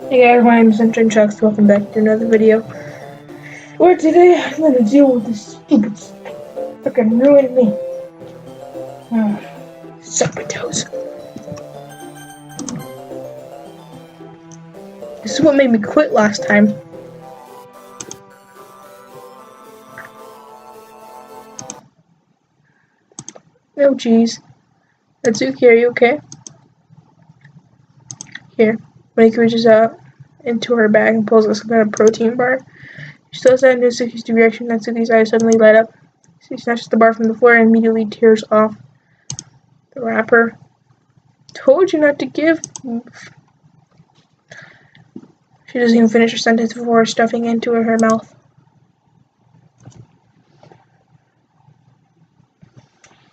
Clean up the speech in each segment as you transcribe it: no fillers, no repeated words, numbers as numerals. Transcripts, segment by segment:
Hey guys, my name is Intern Chucks. Welcome back to another video. Where today I'm gonna deal with this stupid freaking ruined me. Suck my toes. This is what made me quit last time. Oh jeez. Natsuki, are you okay? Here. Mike reaches out into her bag and pulls out some kind of protein bar. She throws that in Natsuki's direction. Natsuki's eyes suddenly light up. She snatches the bar from the floor and immediately tears off the wrapper. Told you not to give. She doesn't even finish her sentence before stuffing it into her mouth.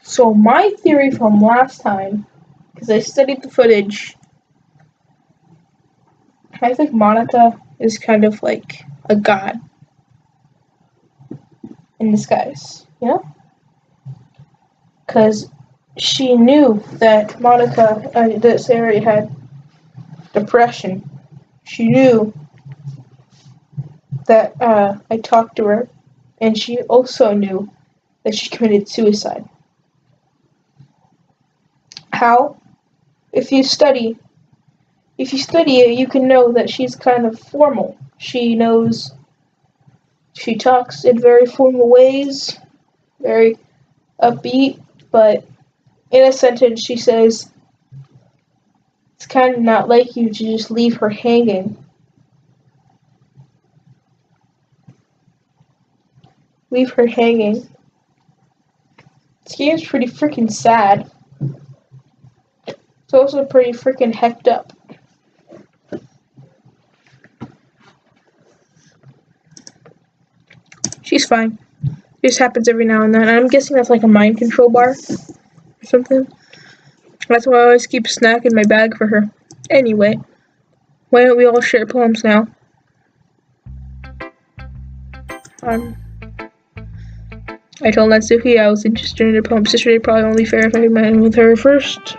So my theory from last time, because I studied the footage, I think Monica is kind of like a god in disguise, you know? Because she knew that that Sarah had depression. She knew that I talked to her, and she also knew that she committed suicide. How? If you study it, you can know that she's kind of formal. She talks in very formal ways, very upbeat, but in a sentence she says, it's kind of not like you to just leave her hanging. Leave her hanging. This game's pretty freaking sad. It's also pretty freaking hecked up. She's fine. This happens every now and then. I'm guessing that's like a mind control bar or something. That's why I always keep a snack in my bag for her. Anyway, why don't we all share poems now? I told Natsuki I was interested in her poems yesterday. Probably only fair if I met with her first.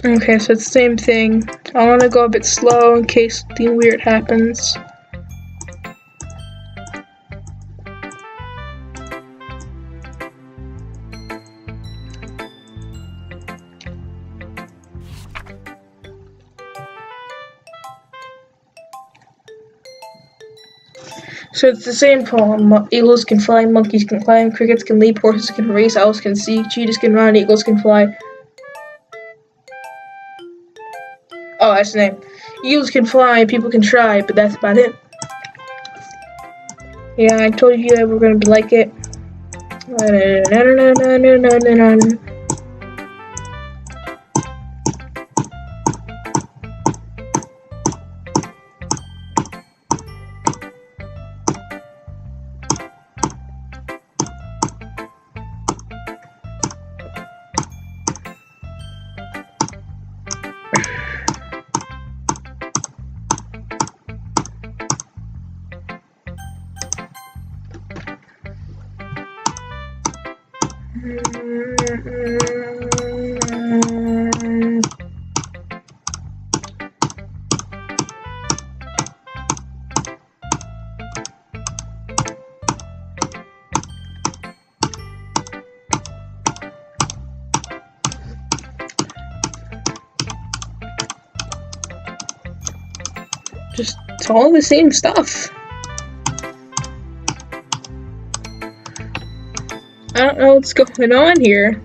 Okay, so it's the same thing. I want to go a bit slow in case something weird happens. So it's the same poem. Eagles can fly, monkeys can climb, crickets can leap, horses can race, owls can see, cheetahs can run, eagles can fly. Oh, that's the name. Eagles can fly, people can try, but that's about it. Yeah, I told you that we're gonna be like it. Just, it's all the same stuff. I don't know what's going on here.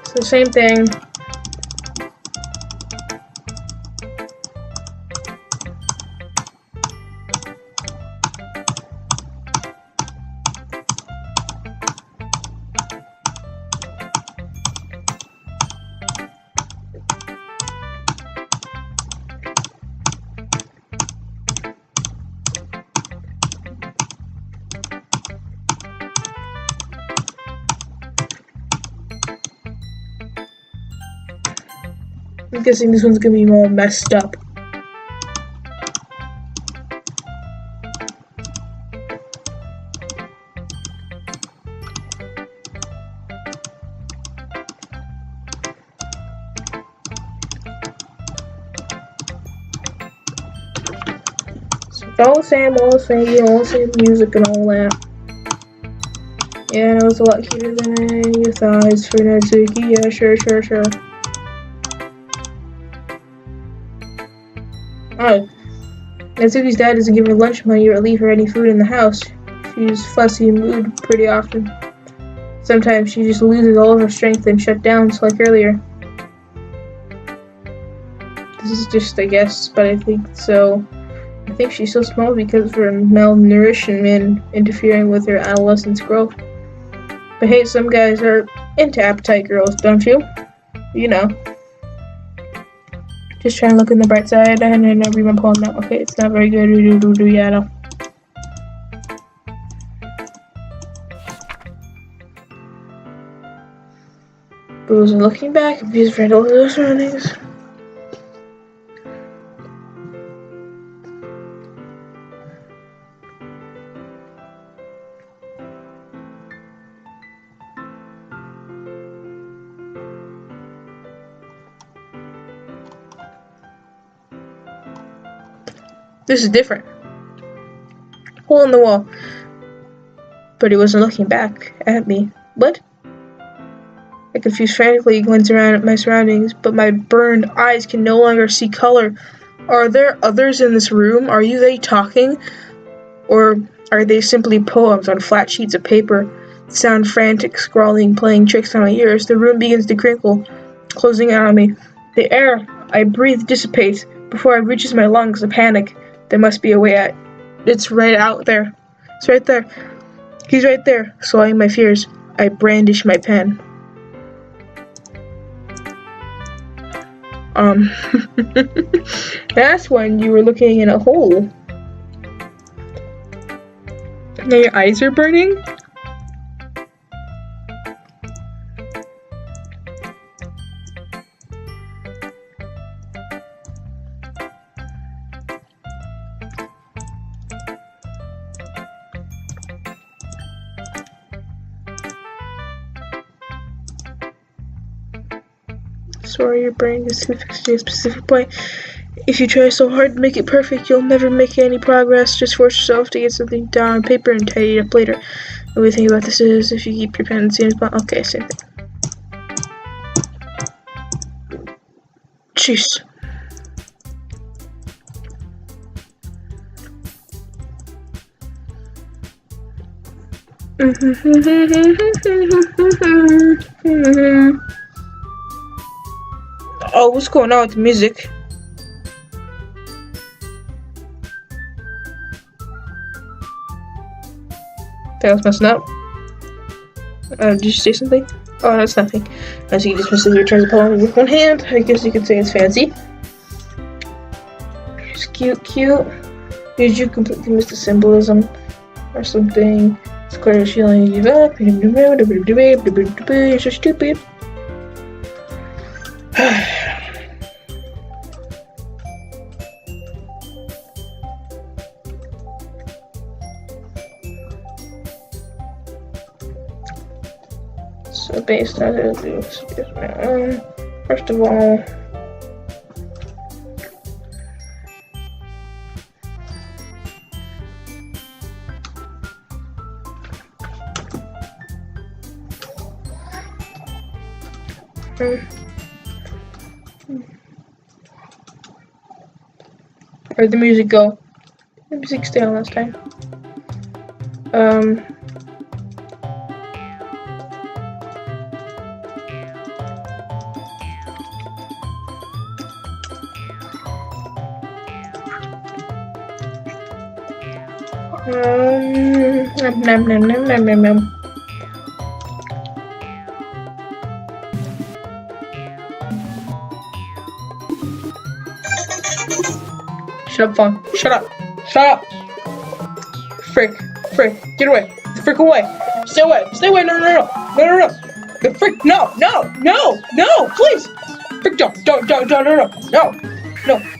It's the same thing. I'm guessing this one's gonna be all messed up. All the same music and all that. Yeah, it was a lot cuter than you thought. It's for Natsuki. Yeah, sure. Oh, Natsuki's dad doesn't give her lunch money or leave her any food in the house. She's fussy and mood pretty often. Sometimes she just loses all of her strength and shutdowns like earlier. This is just a guess, but I think so. I think she's so small because of her malnourishment interfering with her adolescence growth. But hey, some guys are into appetite girls, don't you? You know. Just trying to look in the bright side, and I never even poem now. Okay, it's not very good. Yeah, I know. Booze and looking back, abused for all those surroundings. This is different. Hole in the wall. But he wasn't looking back at me. What? I confused frantically, glanced around at my surroundings, but my burned eyes can no longer see color. Are there others in this room? Are they talking? Or are they simply poems on flat sheets of paper? Sound frantic, scrawling, playing tricks on my ears. The room begins to crinkle, closing in on me. The air I breathe dissipates before it reaches my lungs. A panic. There must be a way out. It's right out there. It's right there. He's right there, swallowing my fears. I brandish my pen. That's when you were looking in a hole. Now your eyes are burning? Sorry, your brain is too fixed to a specific point. If you try so hard to make it perfect, you'll never make any progress. Just force yourself to get something down on paper and tidy it up later. The way to think about this is if you keep your pen in the same spot. Okay, same thing. Jeez. Oh, what's going on with the music? That was messing up. Did you say something? Oh, that's nothing. As you dismissive returns the poem with one hand, I guess you could say it's fancy. It's cute. Did you completely miss the symbolism or something? It's clear she only gave up. You're so stupid. So based on this, first of all, where'd the music go? The music stayed on last time. Nom. Shut up, phone. Shut up. Frick. Get away. Frick away. Stay away. No. The frick. No. Please. Frick, don't, no,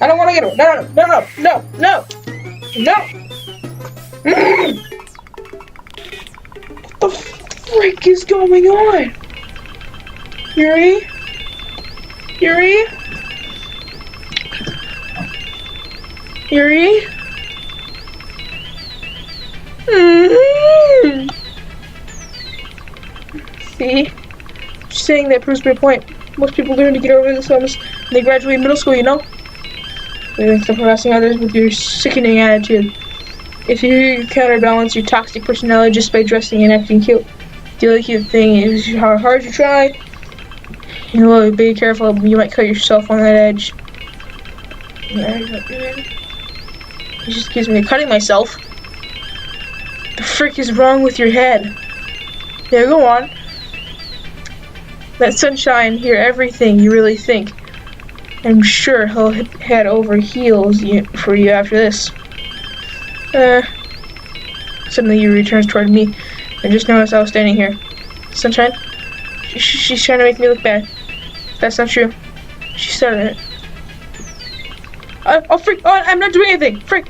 I don't want to get away. No. What the frick is going on? Yuri? See? Just saying that proves my point. Most people learn to get over this illness when they graduate middle school, you know? Thanks for harassing others with your sickening attitude. If you counterbalance your toxic personality just by dressing and acting cute, the only cute thing is how hard you try. You know, be careful, you might cut yourself on that edge. He just accused me of cutting myself. The frick is wrong with your head? Yeah, go on. Let Sunshine hear everything you really think. I'm sure he'll head over heels for you after this. Suddenly he returns toward me. I just noticed I was standing here. Sunshine? She's trying to make me look bad. That's not true. She started it. Oh, frick! Oh, I'm not doing anything! Frick!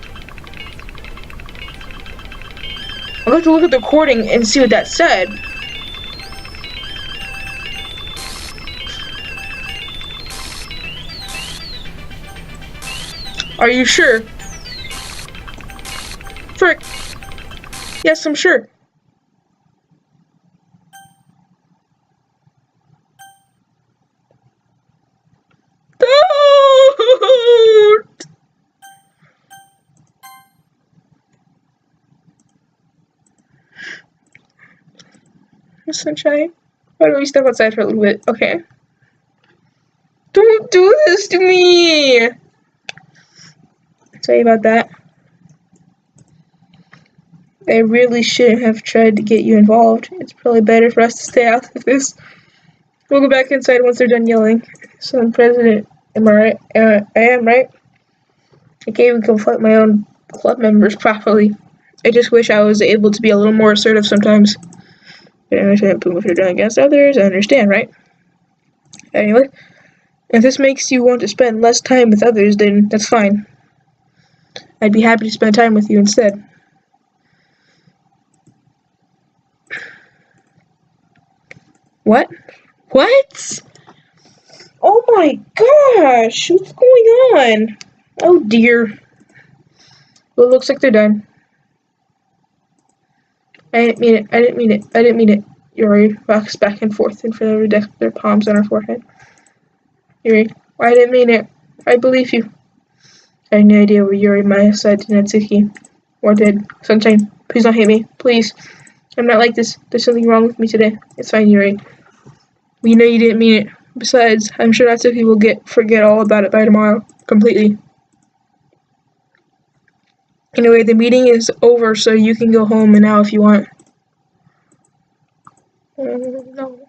I'll have to look at the recording and see what that said. Are you sure? Frick! Yes, I'm sure. Don't! Sunshine, why don't we step outside for a little bit? Okay. Don't do this to me! Sorry about that. I really shouldn't have tried to get you involved. It's probably better for us to stay out of this. We'll go back inside once they're done yelling. So I'm president. Am I right? I am, right? I can't even confront my own club members properly. I just wish I was able to be a little more assertive sometimes. But I understand if you're done against others, I understand, right? Anyway, if this makes you want to spend less time with others, then that's fine. I'd be happy to spend time with you instead. What? What? Oh my gosh! What's going on? Oh dear. Well, it looks like they're done. I didn't mean it. Yuri rocks back and forth in front of their palms on her forehead. Yuri, I didn't mean it. I believe you. I had no idea where Yuri might have said to Natsuki. Or did. Sunshine, please don't hate me. Please. I'm not like this. There's something wrong with me today. It's fine, Yuri. We know you didn't mean it. Besides, I'm sure Natsuki will forget all about it by tomorrow. Completely. Anyway, the meeting is over, so you can go home now if you want. No.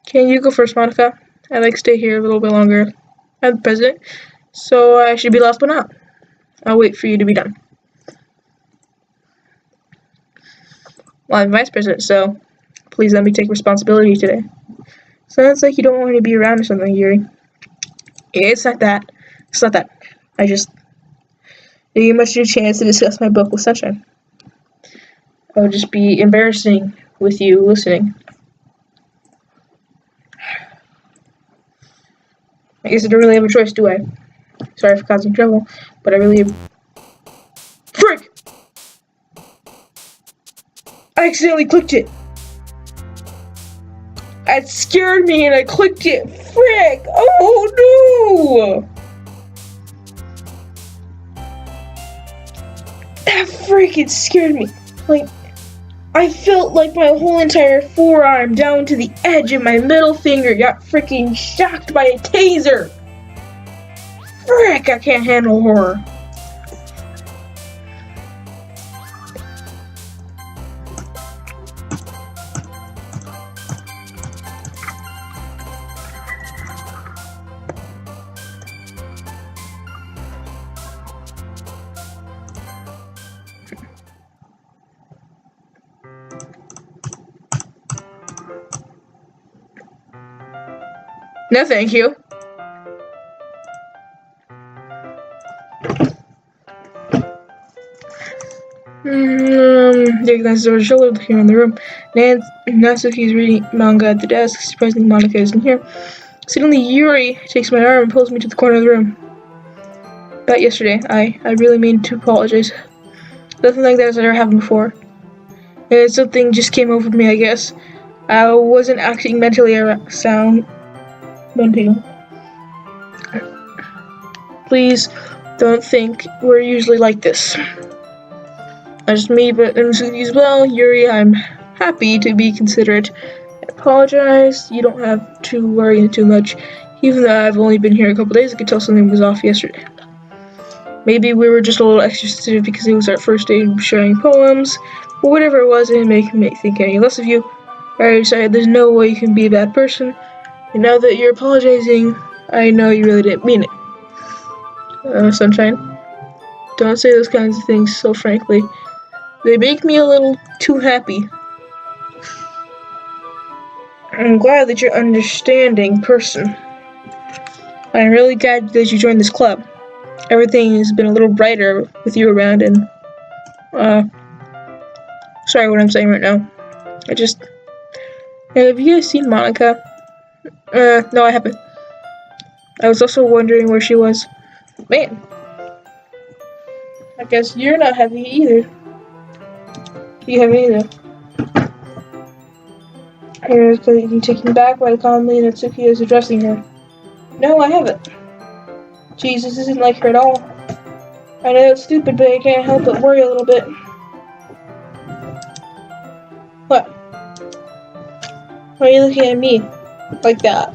Can you go first, Monica? I'd like to stay here a little bit longer. I'm the president, so I should be last but not. I'll wait for you to be done. Well, I'm vice president, so please let me take responsibility today. Sounds like you don't want me to be around or something, Yuri. It's not that. I just didn't get much of a chance to discuss my book with Sunshine. It would just be embarrassing with you listening. I guess I don't really have a choice, do I? Sorry for causing trouble, but I really... Frick! I accidentally clicked it! It scared me and I clicked it! Frick! Oh no! That freaking scared me. Like, I felt like my whole entire forearm down to the edge of my middle finger got freaking shocked by a taser. Frick, I can't handle horror. No, thank you. Dick glances over his shoulder, looking around the room. Natsuki's reading manga at the desk. Surprisingly, Monica isn't here. Suddenly, Yuri takes my arm and pulls me to the corner of the room. About yesterday, I really mean to apologize. Nothing like that has ever happened before. And something just came over me, I guess. I wasn't acting mentally sound. Please don't think we're usually like this. Not just me, but Natsuki as well. Yuri, I'm happy to be considerate. I apologize. You don't have to worry too much. Even though I've only been here a couple days, I could tell something was off yesterday. Maybe we were just a little extra sensitive because it was our first day of sharing poems. But whatever it was, it didn't make me think any less of you. I decided there's no way you can be a bad person. And now that you're apologizing, I know you really didn't mean it. Sunshine, don't say those kinds of things so frankly. They make me a little too happy. I'm glad that you're an understanding person. I'm really glad that you joined this club. Everything has been a little brighter with you around and, sorry what I'm saying right now. Have you guys seen Monica? No, I haven't. I was also wondering where she was. Man. I guess you're not happy either. You haven't either. You're taken back by the calmly Natsuki is addressing her. No, I haven't. Jeez, this isn't like her at all. I know it's stupid, but I can't help but worry a little bit. What? Why are you looking at me like that?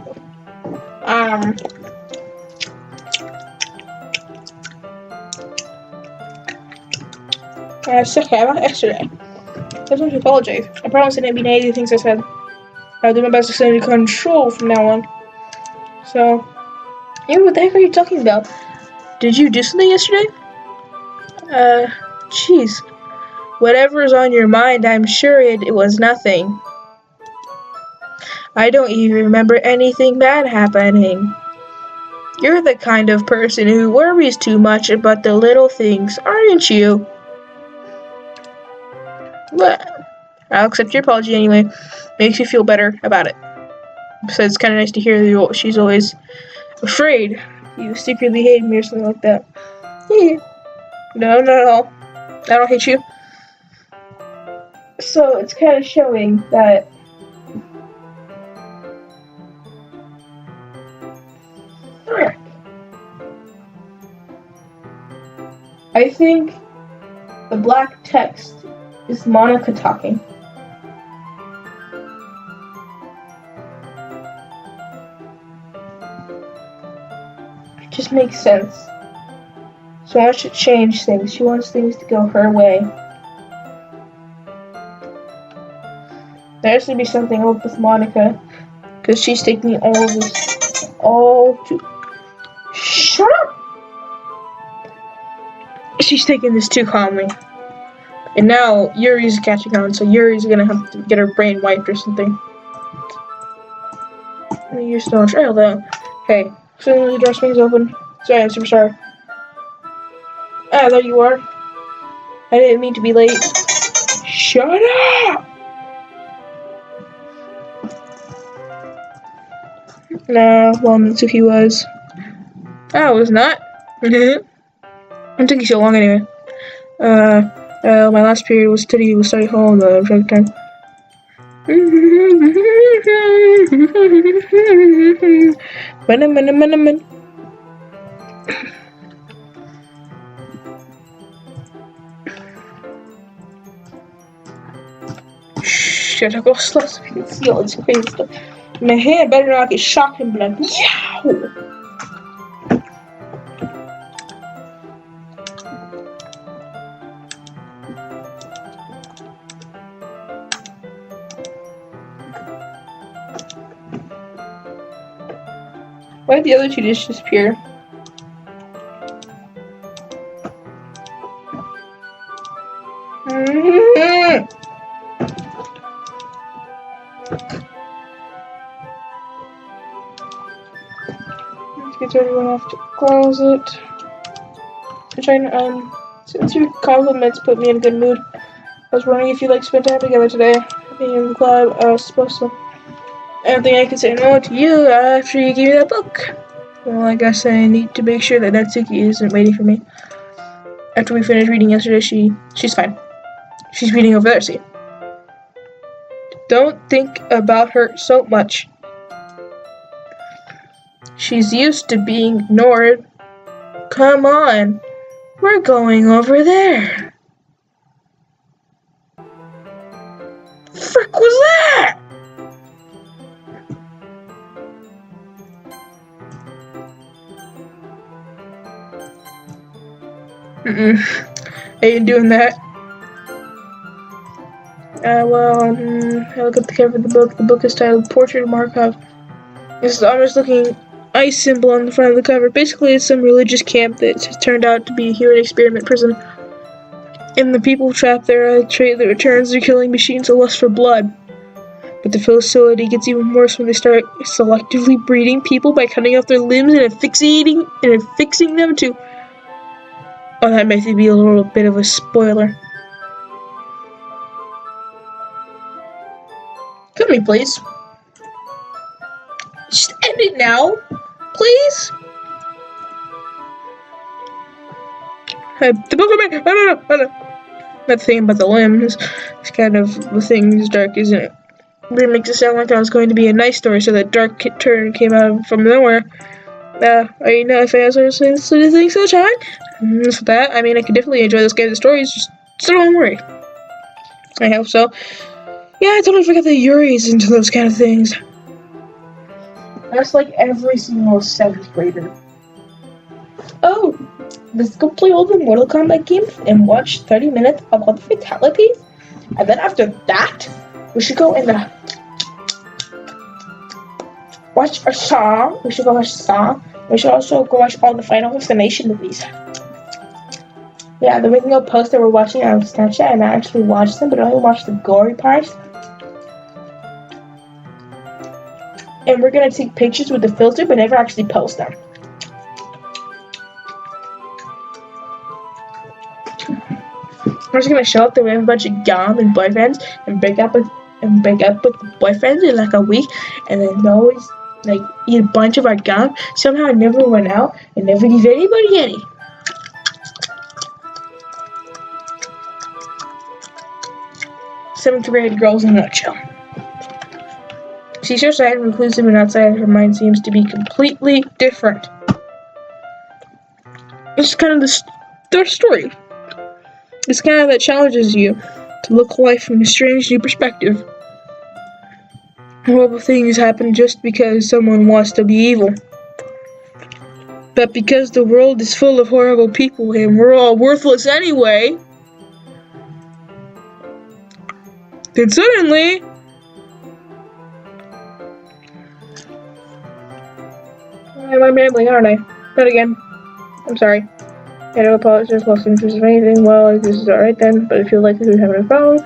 I suck about yesterday. I just want to apologize. I promise I didn't mean any of the things I said. I'll do my best to stay under control from now on. So, what the heck are you talking about? Did you do something yesterday? Jeez. Whatever's on your mind, I'm sure it was nothing. I don't even remember anything bad happening. You're the kind of person who worries too much about the little things, aren't you? Well, I'll accept your apology anyway. Makes you feel better about it. So it's kind of nice to hear that she's always afraid you secretly hate me or something like that. No, not at all. I don't hate you. So it's kind of showing that I think the black text is Monica talking. It just makes sense. She wants to change things. She wants things to go her way. There has to be something up with Monica, because she's taking all of this Shut up! She's taking this too calmly. And now Yuri's catching on, so Yuri's gonna have to get her brain wiped or something. You're still on trial though. Hey, suddenly the door swings open. Sorry, I'm super sorry. Ah, there you are. I didn't mean to be late. Shut up! Nah, well, Natsuki was. I was not. It took you so long anyway. My last period was study hall the project time. Shit, I got slots so you can see all this crazy stuff. My hair better not get shocked and blood. Yow! Why did the other two just disappear? everyone have to close it. I'm trying to, since your compliments put me in a good mood, I was wondering if you'd like to spend time together today. Being in the club, I was supposed to. I don't think I can say no to you after you gave me that book. Well, I guess I need to make sure that Natsuki isn't waiting for me. After we finished reading yesterday, she's fine. She's reading over there, see? Don't think about her so much. She's used to being ignored. Come on, we're going over there. Frick was that? I ain't doing that. I look at the cover of the book. The book is titled Portrait of Markov. It's the honest looking ice symbol on the front of the cover. Basically, it's some religious camp that turned out to be a human experiment prison. And the people trapped there are a trait that returns their killing machines a lust for blood. But the facility gets even worse when they start selectively breeding people by cutting off their limbs and affixing them to... Oh, that might be a little bit of a spoiler. Come to me, please. Just end it now, please. The book of me. No. That thing about the limbs. It's kind of the thing is dark, isn't it? It makes it sound like that was going to be a nice story, so that dark turn came out from nowhere. Are you not fans of things such high? For that, I mean, I could definitely enjoy those kinds of stories, just so don't worry. I hope so. Yeah, I totally forgot that Yuri's into those kind of things. That's like every single 7th grader. Oh, let's go play all the Mortal Kombat games and watch 30 minutes of all the fatalities? And then after that, we should go watch a song. We should go watch a song. We should also go watch all the Final Destination movies. Yeah, then we can go post that we're watching on Snapchat and I actually watch them, but only watch the gory parts. And we're gonna take pictures with the filter, but never actually post them. We're just gonna show up that we have a bunch of gum and boyfriends and break up with the boyfriends in like a week, and then always like eat a bunch of our gum. Somehow it never went out and never give anybody any. Seventh grade girls in a nutshell. She's outside and reclusive, and outside her mind seems to be completely different. It's kind of the story. It's kind of that challenges you to look at life from a strange new perspective. Horrible things happen just because someone wants to be evil. But because the world is full of horrible people and we're all worthless anyway, then suddenly... I'm rambling, aren't I? Not again. I'm sorry. I don't apologize, lost interest of anything. Well, this is alright then, but I feel like we're having a problem.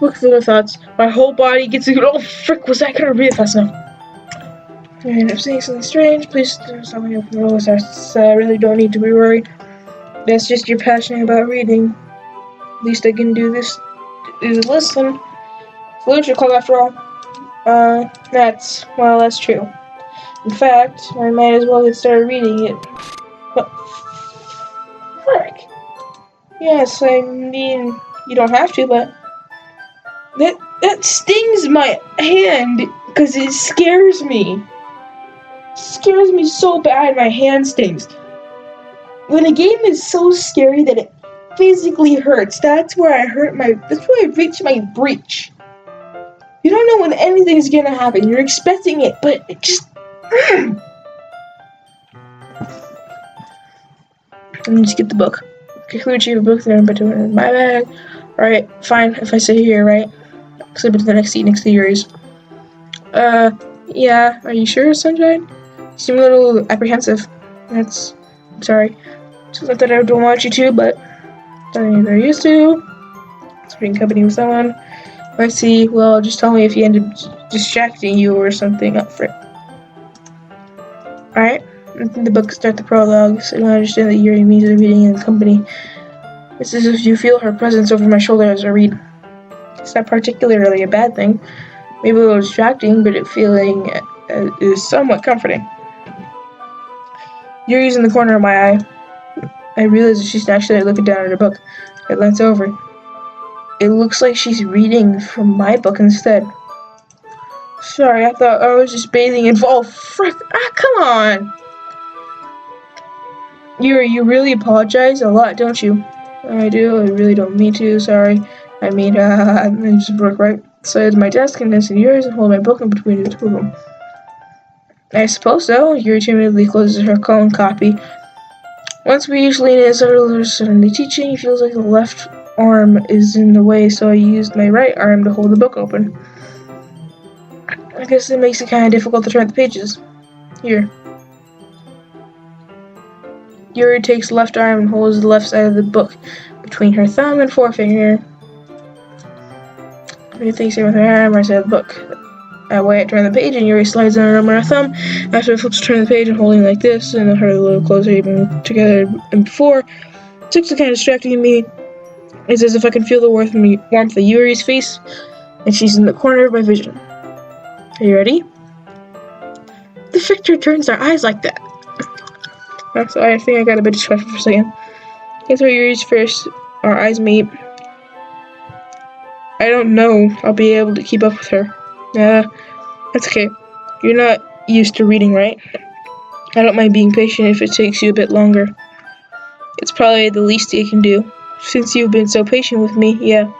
Book full of thoughts. My whole body gets a good. Oh, frick, was that gonna read fast enough? I end up saying something strange. Please stop me open the rules. I really don't need to be worried. That's just you're passionate about reading. At least I can do this is listen. It's literature club after all. That's true. In fact, I might as well get started reading it. But frick. Yes, I mean, you don't have to, but that stings my hand because it scares me. It scares me so bad, my hand stings. When a game is so scary that it physically hurts, that's where I reach my breach. You don't know when anything's gonna happen. You're expecting it, but it just... Let me just get the book. Conclude you have a book there, but in my bag. Alright, fine, if I sit here, right? Slip into the next seat next to yours. Yeah, are you sure, Sunshine? You seem a little apprehensive. I'm sorry. It's not that I don't want you to, but I'm very used to. It's being company with someone. I see, well, just tell me if you end up distracting you or something up for it. Alright? In the book, start the prologue, so I understand that Yuri means the reading in company. It's as if you feel her presence over my shoulder as I read. It's not particularly a bad thing. Maybe a little distracting, but it feeling is somewhat comforting. Yuri's in the corner of my eye. I realize that she's actually looking down at her book. I glance over. It looks like she's reading from my book instead. Sorry, I thought I was just bathing in... Oh, frick! Come on! Yuri, you really apologize a lot, don't you? I do. I really don't mean to. Sorry. I mean, I just broke right beside my desk and it's Yuri's and hold my book in between the two of them. I suppose so. Yuri timidly closes her own copy. Once we each lean in, suddenly teaching, he feels like the left arm is in the way, so I used my right arm to hold the book open. I guess it makes it kind of difficult to turn the pages. Here. Yuri takes the left arm and holds the left side of the book between her thumb and forefinger. Yuri takes it with her arm, right side of the book. That way I turn the page and Yuri slides on her thumb. After it flips to turn the page and holding like this and her a little closer even together than before. It's actually kind of distracting to me. It's as if I can feel the warmth of Yuri's face and she's in the corner of my vision. Are you ready? The picture turns their eyes like that. So I think I got a bit distracted for a second. Guess what Yuri's first. Our eyes meet. I don't know I'll be able to keep up with her. That's okay. You're not used to reading, right? I don't mind being patient if it takes you a bit longer. It's probably the least you can do. Since you've been so patient with me, yeah.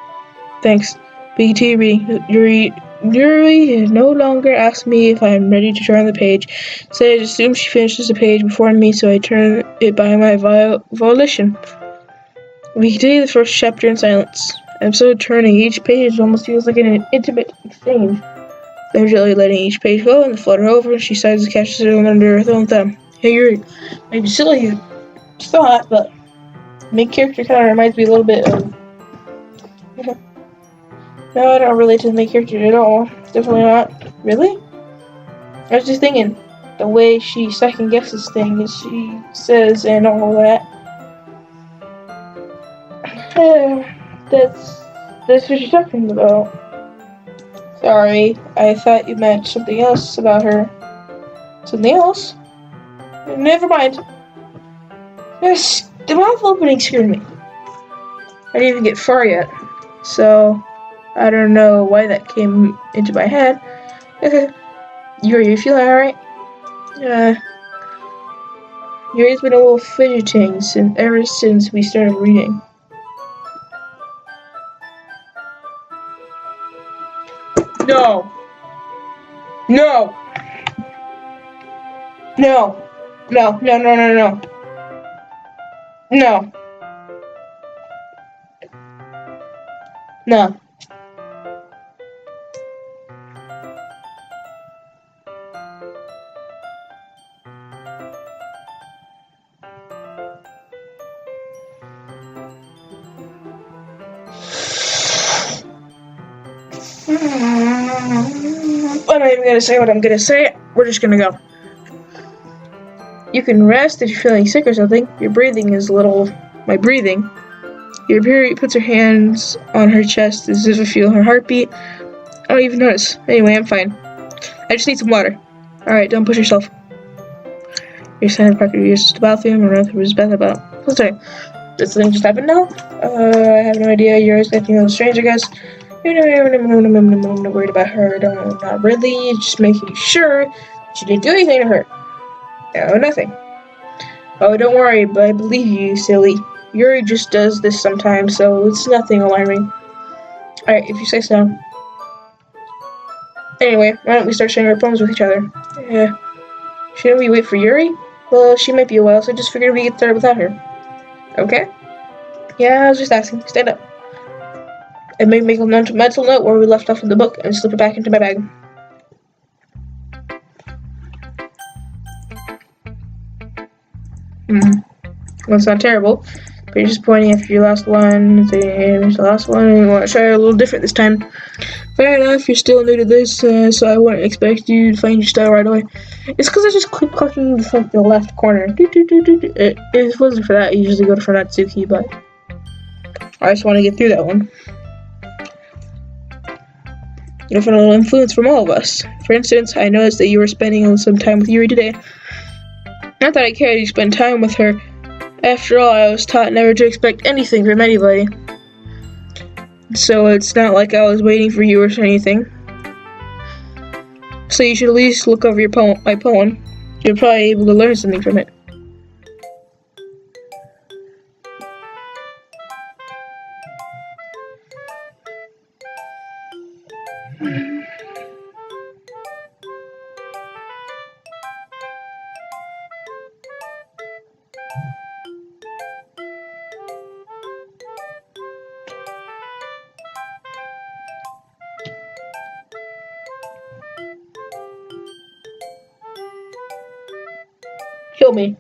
Thanks. BT reading. Yuri no longer asks me if I'm ready to turn the page. So I assume she finishes the page before me, so I turn it by my volition. We continue the first chapter in silence. I'm so turning each page almost feels like an intimate exchange. I'm gently letting each page go and flutter over, and she sighs and catches it under her own thumb. Hey, Yuri, maybe silly thought, but main character kind of reminds me a little bit of... No, I don't relate to the main character at all. Definitely not. Really? I was just thinking, the way she second guesses things, she says, and all that. That's what you're talking about. Sorry, I thought you meant something else about her. Something else? Never mind. Yes, the mouth opening scared me. I didn't even get far yet, so I don't know why that came into my head. Yuri, you feeling alright? Yuri's been a little fidgeting ever since we started reading. No! No! No! No, no, no, no, no. No. No. I'm not even gonna say what I'm gonna say. We're just gonna go. You can rest if you're feeling sick or something. Your breathing is my breathing. Yuri puts her hands on her chest as if to feel her heartbeat. I don't even notice. Anyway, I'm fine. I just need some water. Alright, don't push yourself. Your center pocket uses the bathroom and run through his bath about. Sorry. This thing just happened now? I have no idea. You're acting a little strange, I guess. I'm not worried about her. Not really. Just making sure she didn't do anything to her. No, nothing. Oh, don't worry, but I believe you, silly. Yuri just does this sometimes, so it's nothing alarming. Alright, if you say so. Anyway, why don't we start sharing our poems with each other? Yeah. Shouldn't we wait for Yuri? Well, she might be a while, so I just figured we could start without her. Okay? Yeah, I was just asking. Stand up. And make a mental note where we left off in the book and slip it back into my bag. Well, it's not terrible, but you're just pointing after your last one, saying the last one, and you want to try it a little different this time. Fair enough, you're still new to this, so I wouldn't expect you to find your style right away. It's because I just keep clicking the left corner. If it wasn't for that, I usually go to Natsuki, but I just want to get through that one. You have a little influence from all of us. For instance, I noticed that you were spending some time with Yuri today. Not that I cared you spend time with her. After all, I was taught never to expect anything from anybody. So it's not like I was waiting for you or anything. So you should at least look over my poem. You're probably able to learn something from it. Kill me.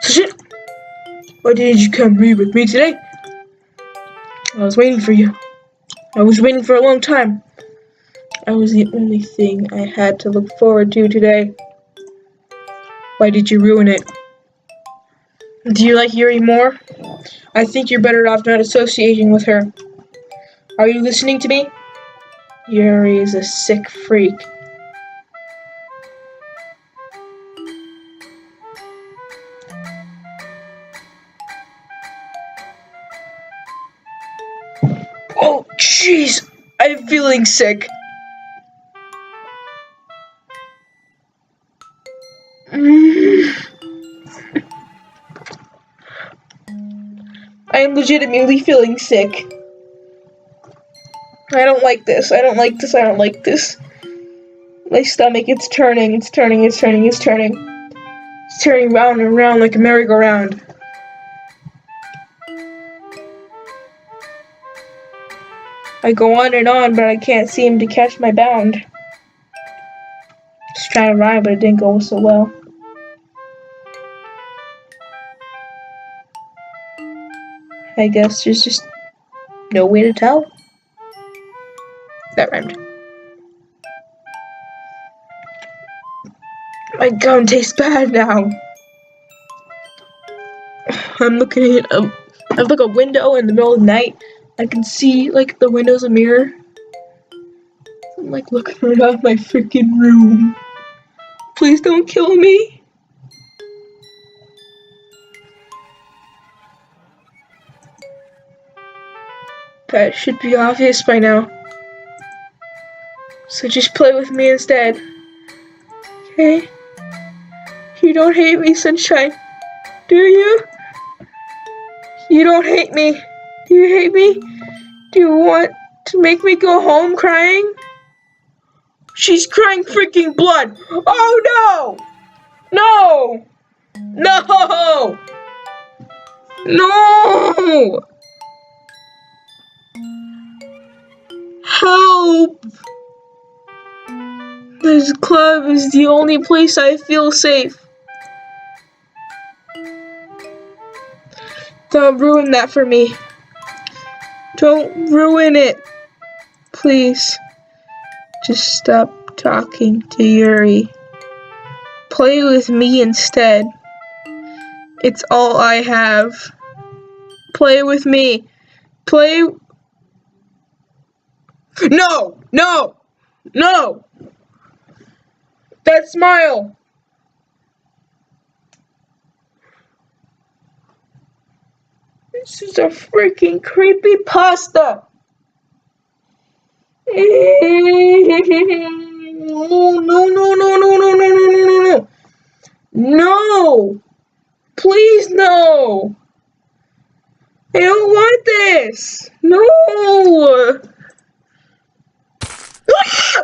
Shit! Why didn't you come read with me today? I was waiting for you. I was waiting for a long time. I was the only thing I had to look forward to today. Why did you ruin it? Do you like Yuri more? I think you're better off not associating with her. Are you listening to me? Yuri is a sick freak. Oh, jeez! I'm feeling sick. I am legitimately feeling sick. I don't like this. I don't like this. I don't like this. My stomach, it's turning. It's turning. It's turning. It's turning. It's turning round and round like a merry-go-round. I go on, but I can't seem to catch my bound. Just trying to rhyme, but it didn't go so well. I guess there's just no way to tell. That rhymed. My gum tastes bad now. I'm looking at I have like a window in the middle of the night. I can see like the window's a mirror. I'm like looking around my freaking room. Please don't kill me. That should be obvious by now. So just play with me instead. Okay? You don't hate me, sunshine. Do you? You don't hate me. Do you hate me? Do you want to make me go home crying? She's crying freaking blood. Oh no! No! No! No! Help! This club is the only place I feel safe. Don't ruin that for me. Don't ruin it. Please. Just stop talking to Yuri. Play with me instead. It's all I have. Play with me. Play. No! No! No! That smile! This is a freaking creepy pasta! No, no, no, no, no, no, no, no, no, no. No! Please, no! I don't want this! No! Ah!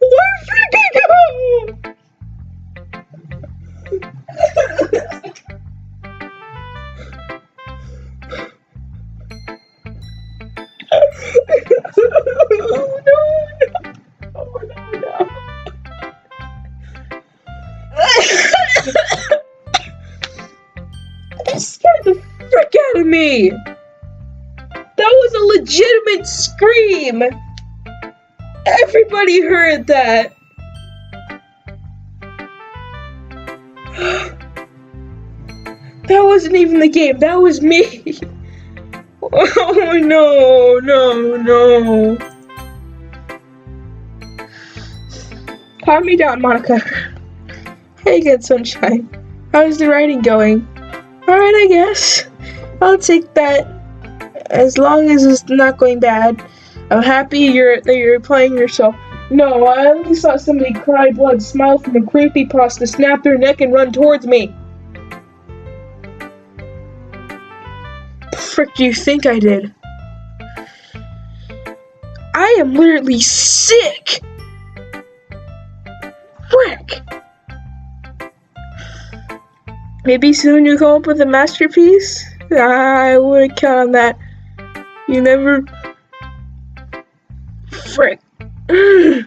Where freaking go? Oh no, no. Oh no, no. me! That was a legitimate scream! Everybody heard that! That wasn't even the game, that was me! Oh no, no, no. Calm me down, Monica. Hey again, sunshine. How's the writing going? Alright, I guess. I'll take that. As long as it's not going bad. I'm happy that you're applying yourself. No, I only saw somebody cry blood, smile from a creepypasta, snap their neck, and run towards me. The frick do you think I did? I am literally sick! Frick! Maybe soon you'll come up with a masterpiece? I wouldn't count on that. You never... Frick. I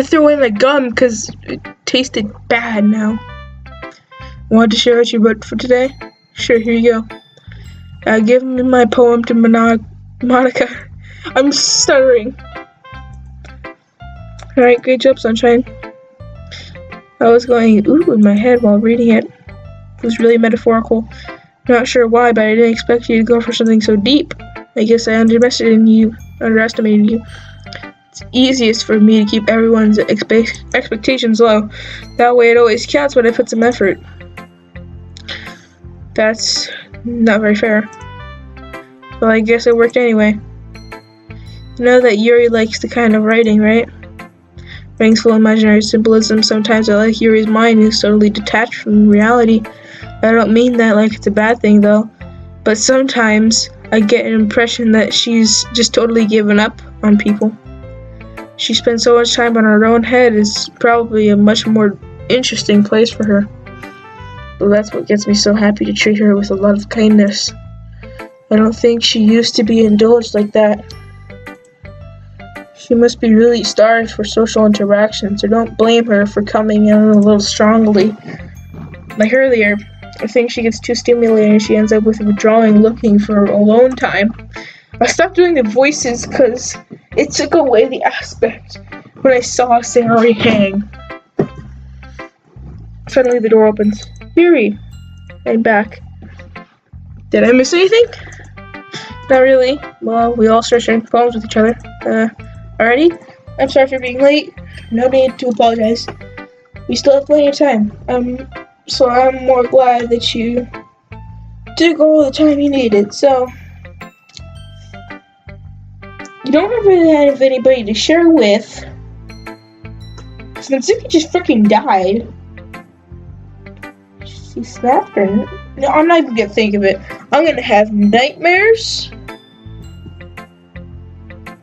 threw away my gum because it tasted bad now. Want to share what you wrote for today? Sure, here you go. Give me my poem to Monica. I'm stuttering. Alright, great job, sunshine. I was going ooh in my head while reading it. It was really metaphorical. Not sure why, but I didn't expect you to go for something so deep. I guess I underestimated you. It's easiest for me to keep everyone's expectations low. That way it always counts when I put some effort. That's not very fair. Well, I guess it worked anyway. You know that Yuri likes the kind of writing, right? Writing's full of imaginary symbolism. Sometimes I like Yuri's mind is totally detached from reality. I don't mean that like it's a bad thing though. But sometimes I get an impression that she's just totally given up on people. She spends so much time on her own head, it's probably a much more interesting place for her. But that's what gets me so happy to treat her with a lot of kindness. I don't think she used to be indulged like that. She must be really starved for social interaction, so don't blame her for coming in a little strongly. Like earlier, I think she gets too stimulated and she ends up with withdrawing, looking for alone time. I stopped doing the voices because it took away the aspect when I saw Sarah hang. Suddenly the door opens. Yuri! I'm back. Did I miss anything? Not really. Well, we all start sharing poems with each other. Alrighty? I'm sorry for being late. No need to apologize. We still have plenty of time. So I'm more glad that you took all the time you needed. So, you don't really have anybody to share with. Since Natsuki just freaking died. She snapped her. No, I'm not even gonna think of it. I'm gonna have nightmares.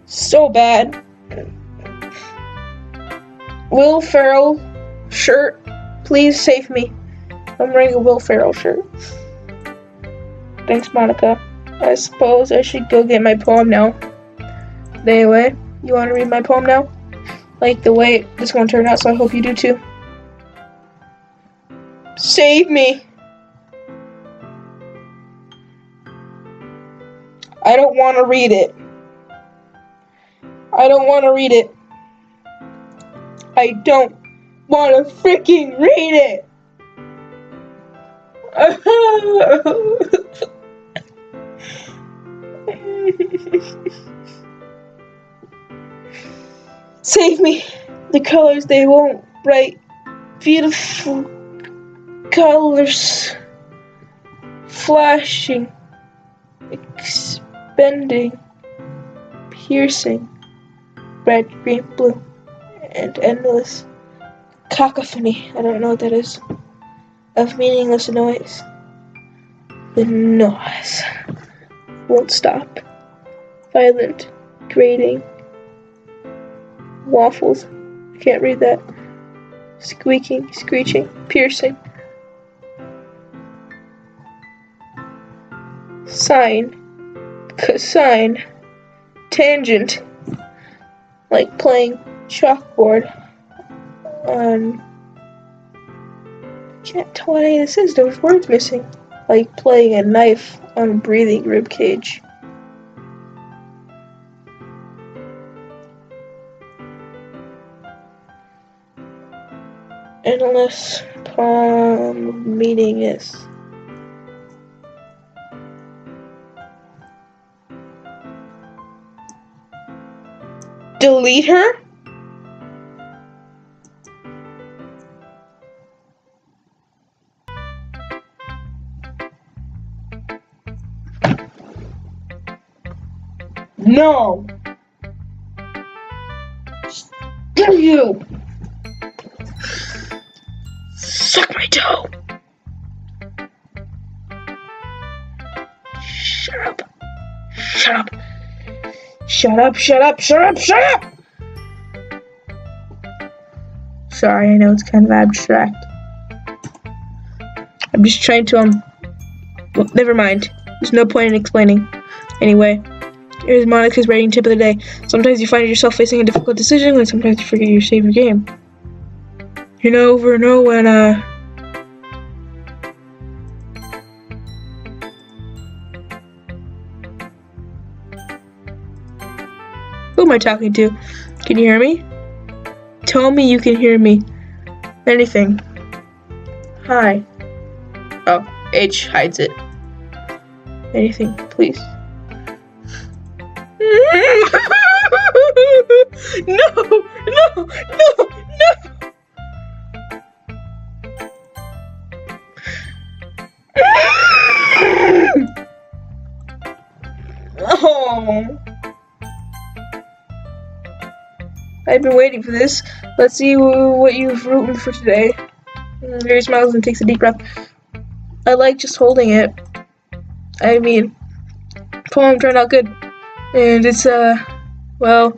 So bad. Will Ferrell shirt. Please save me. I'm wearing a Will Ferrell shirt. Thanks, Monica. I suppose I should go get my poem now. Anyway, you want to read my poem now? Like the way this one turned out, so I hope you do too. Save me! I don't want to read it. I don't want to read it. I don't want to freaking read it! Save me! The colors, they won't bright. Beautiful colors. Flashing. Expanding. Piercing. Red, green, blue. And endless cacophony. I don't know what that is. Of meaningless noise. The noise won't stop. Violent, grating, waffles. I can't read that. Squeaking, screeching, piercing. Sine, cosine, tangent. Like playing chalkboard on... I can't tell what any of this is. There was words missing. like playing a knife on a breathing rib cage. Endless poem of meaningless. Delete her? No! Screw you! Suck my toe! Shut up. Shut up. Shut up, shut up, shut up, shut up! Sorry, I know it's kind of abstract. I'm just trying to, well, never mind. There's no point in explaining. Anyway, here's Monica's writing tip of the day. Sometimes you find yourself facing a difficult decision, and sometimes you forget you save your game. You know when, who am I talking to? Can you hear me? Tell me you can hear me. Anything. Hi. Oh, H hides it. Anything, please. No! No! No! No! Oh. I've been waiting for this. Let's see what you've written for today. Mary smiles and takes a deep breath. I like just holding it. I mean, poem turned out good. And it's, well,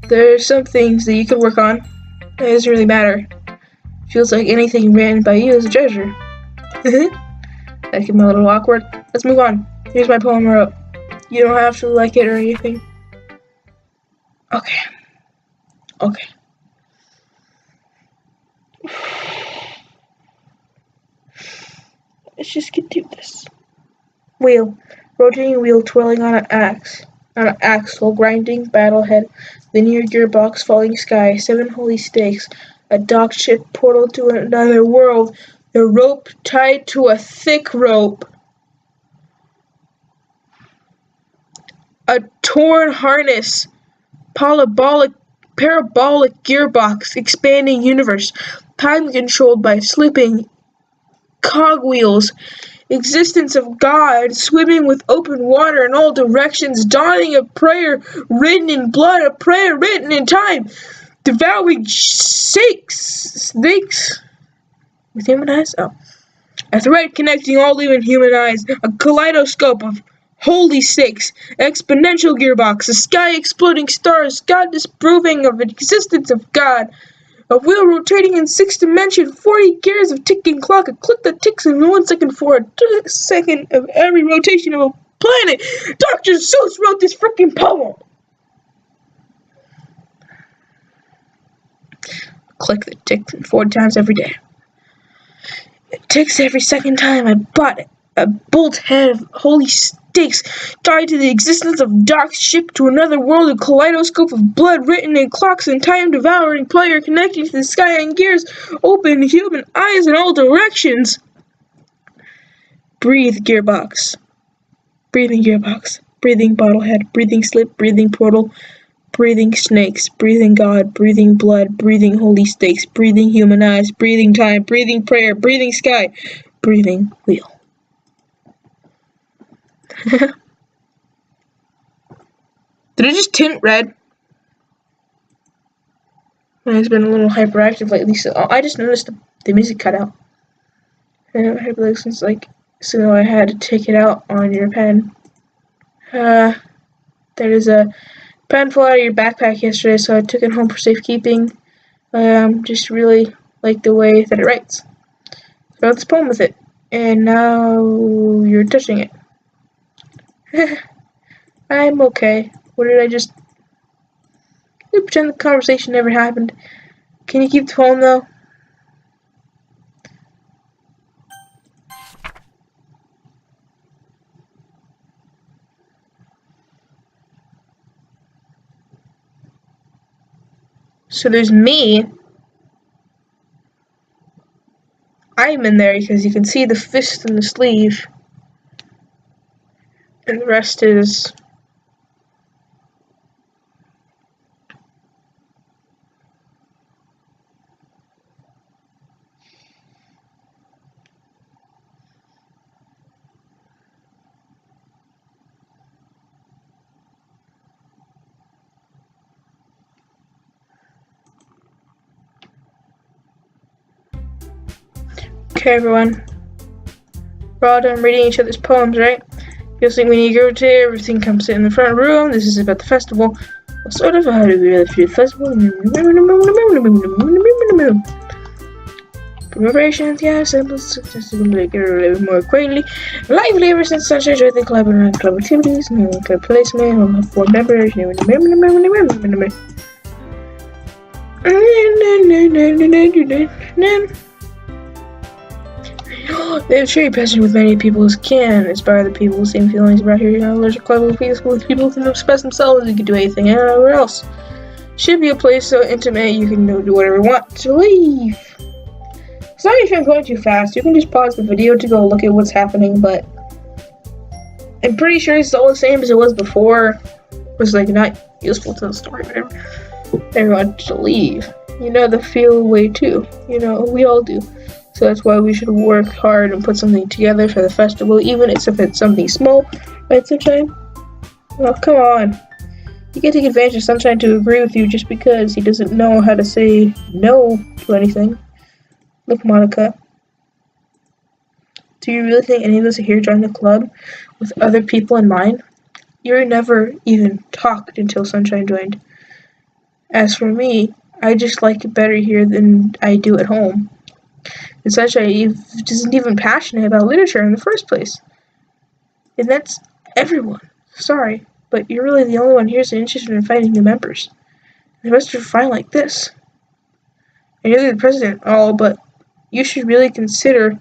there's some things that you could work on. It doesn't really matter. Feels like anything written by you is a treasure. That came a little awkward. Let's move on. Here's my poem I wrote. You don't have to like it or anything. Okay. Okay. Let's just get through this. Wheel. Rotating wheel twirling on an axe. On an axle, grinding, battlehead, linear gearbox, falling sky, 7 holy stakes, a dock ship portal to another world, the rope tied to a thick rope, a torn harness, parabolic gearbox, expanding universe, time controlled by slipping cogwheels, existence of God, swimming with open water in all directions, dawning a prayer written in blood, a prayer written in time, devouring snakes with human eyes. Oh, a thread connecting all living human eyes, a kaleidoscope of holy stakes, exponential gearbox, a sky exploding stars, God disproving of existence of God. A wheel rotating in 6 dimensions, 40 gears of ticking clock, a click that ticks in 1 second for a second of every rotation of a planet. Dr. Seuss wrote this freaking poem. Click that ticks 4 times every day. It ticks every second time. I bought it. A bolt head of holy stakes tied to the existence of docked ship to another world, a kaleidoscope of blood written in clocks and time devouring player connecting to the sky and gears, open human eyes in all directions. Breathe gearbox. Breathing gearbox. Breathing bottlehead. Breathing slip. Breathing portal. Breathing snakes. Breathing God. Breathing blood. Breathing holy stakes. Breathing human eyes. Breathing time. Breathing prayer. Breathing sky. Breathing wheel. Did it just tint red? It's been a little hyperactive lately, so I just noticed the music cut out. And so I had to take it out on your pen. There is a pen fell out of your backpack yesterday, so I took it home for safekeeping. Just really like the way that it writes. So I wrote this poem with it, and now you're touching it. I'm okay. What did I just... pretend the conversation never happened. Can you keep the phone, though? So there's me. I'm in there because you can see the fist and the sleeve. And the rest is... Okay, everyone. We're all done reading each other's poems, right? You think when you go to everything comes in the front room. This is about the festival. Well, sort of how to really feel the festival. Preparations, yeah, simple, successfully get a little more quickly. Lively ever since Sunshine joined the club and ran club activities. New club placement. We'll have 4 members. They have shared passion with many people as can inspire the people with same feelings about here. There's a club of people who can express themselves. You can do anything anywhere else. Should be a place so intimate you can do whatever you want to leave. Sorry if I'm going too fast. You can just pause the video to go look at what's happening, but I'm pretty sure it's all the same as it was before. It was like not useful to the story, whatever. Everyone to leave. You know the feel way too. You know, we all do. So that's why we should work hard and put something together for the festival, even if it's something small, right, Sunshine? Well, come on. You can't take advantage of Sunshine to agree with you just because he doesn't know how to say no to anything. Look, Monica. Do you really think any of us are here join the club with other people in mind? You never even talked until Sunshine joined. As for me, I just like it better here than I do at home. And Sunshine isn't even passionate about literature in the first place. And that's everyone. Sorry, but you're really the only one here who's interested in finding new members. The rest are fine like this. And you're the president and all, but you should really consider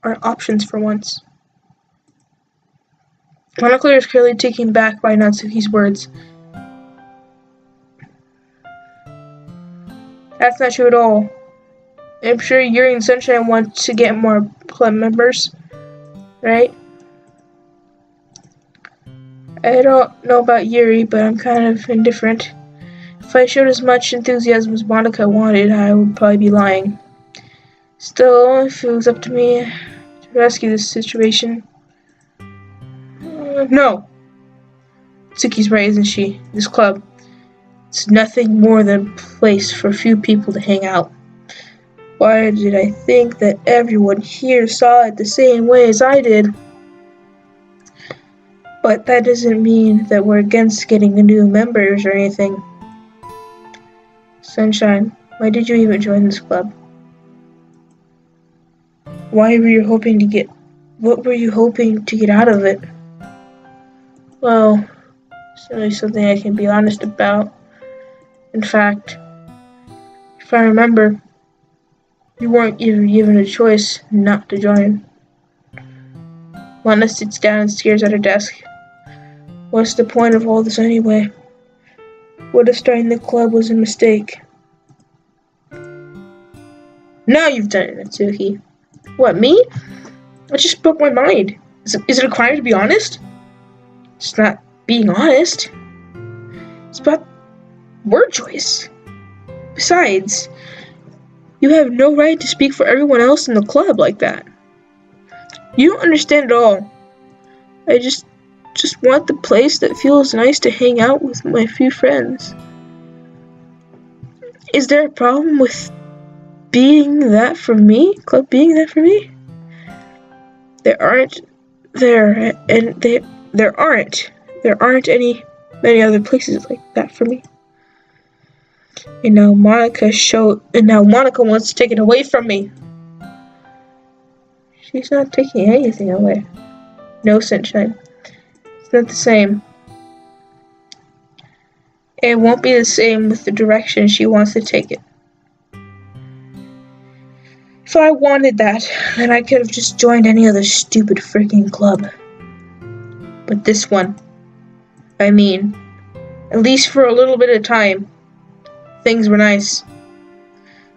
our options for once. Monocle is clearly taken back by Natsuki's words. That's not true at all. I'm sure Yuri and Sunshine want to get more club members, right? I don't know about Yuri, but I'm kind of indifferent. If I showed as much enthusiasm as Monica wanted, I would probably be lying. Still, if it was up to me to rescue this situation... no! Tsuki's right, isn't she? This club. It's nothing more than a place for a few people to hang out. Why did I think that everyone here saw it the same way as I did? But that doesn't mean that we're against getting new members or anything. Sunshine, why did you even join this club? What were you hoping to get out of it? Well, it's really something I can be honest about. In fact, if I remember, you weren't even given a choice not to join. Lana sits down and stares at her desk. What's the point of all this anyway? What if starting the club was a mistake? Now you've done it, Natsuki. What, me? I just spoke my mind. Is it a crime to be honest? It's not being honest. It's about word choice. Besides, you have no right to speak for everyone else in the club like that. You don't understand at all. I just want the place that feels nice to hang out with my few friends. Is there a problem with being that for me? Club being that for me? There aren't many other places like that for me. And now Monica wants to take it away from me. She's not taking anything away. No, Sunshine. It's not the same. It won't be the same with the direction she wants to take it. If I wanted that, then I could have just joined any other stupid freaking club. But this one, I mean, at least for a little bit of time, Things were nice.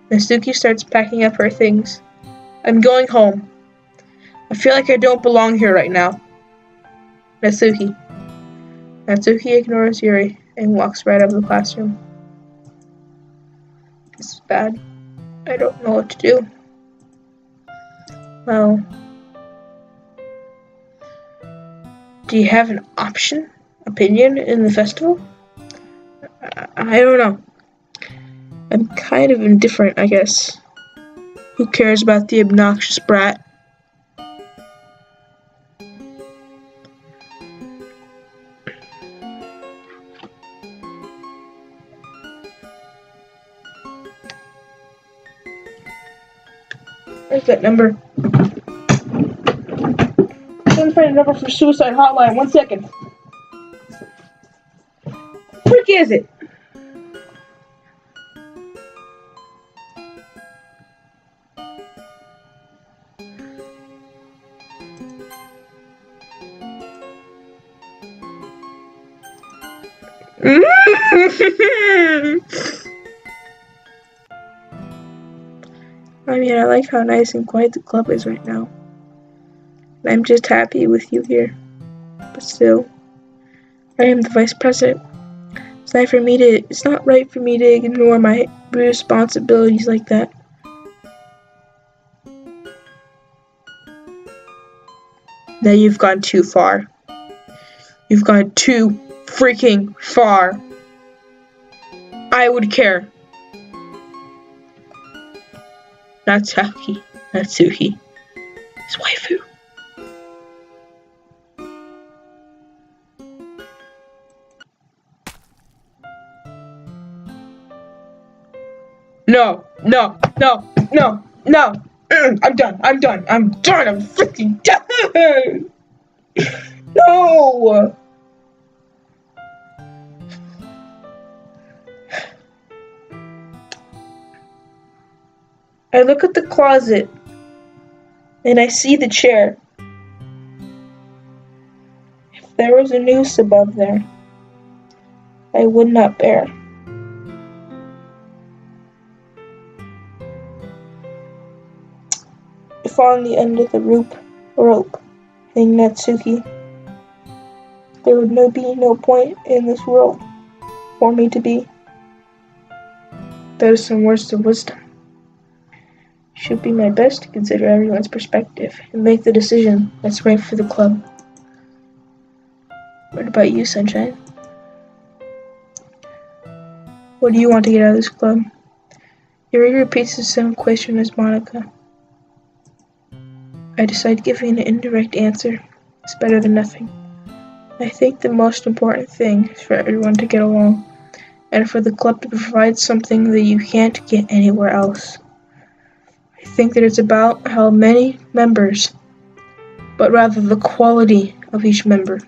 Natsuki starts packing up her things. I'm going home. I feel like I don't belong here right now. Natsuki. Natsuki ignores Yuri and walks right out of the classroom. This is bad. I don't know what to do. Well, do you have an opinion in the festival? I don't know. I'm kind of indifferent, I guess. Who cares about the obnoxious brat? Where's that number? I'm trying to find a number for suicide hotline. 1 second. What the frick is it? I mean, I like how nice and quiet the club is right now. And I'm just happy with you here. But still, I am the vice president. It's not right for me to ignore my responsibilities like that. Now you've gone too far. You've gone too freaking far. I would care. Natsuki, his waifu. No. I'm done. I'm freaking done. No. I look at the closet and I see the chair. If there was a noose above there, I would not bear. If on the end of the rope hang Natsuki, there would be no point in this world for me to be. That is some words of wisdom. It should be my best to consider everyone's perspective and make the decision that's right for the club. What about you, Sunshine? What do you want to get out of this club? Yuri repeats the same question as Monica. I decide giving an indirect answer is better than nothing. I think the most important thing is for everyone to get along, and for the club to provide something that you can't get anywhere else. I think that it's about how many members, but rather the quality of each member.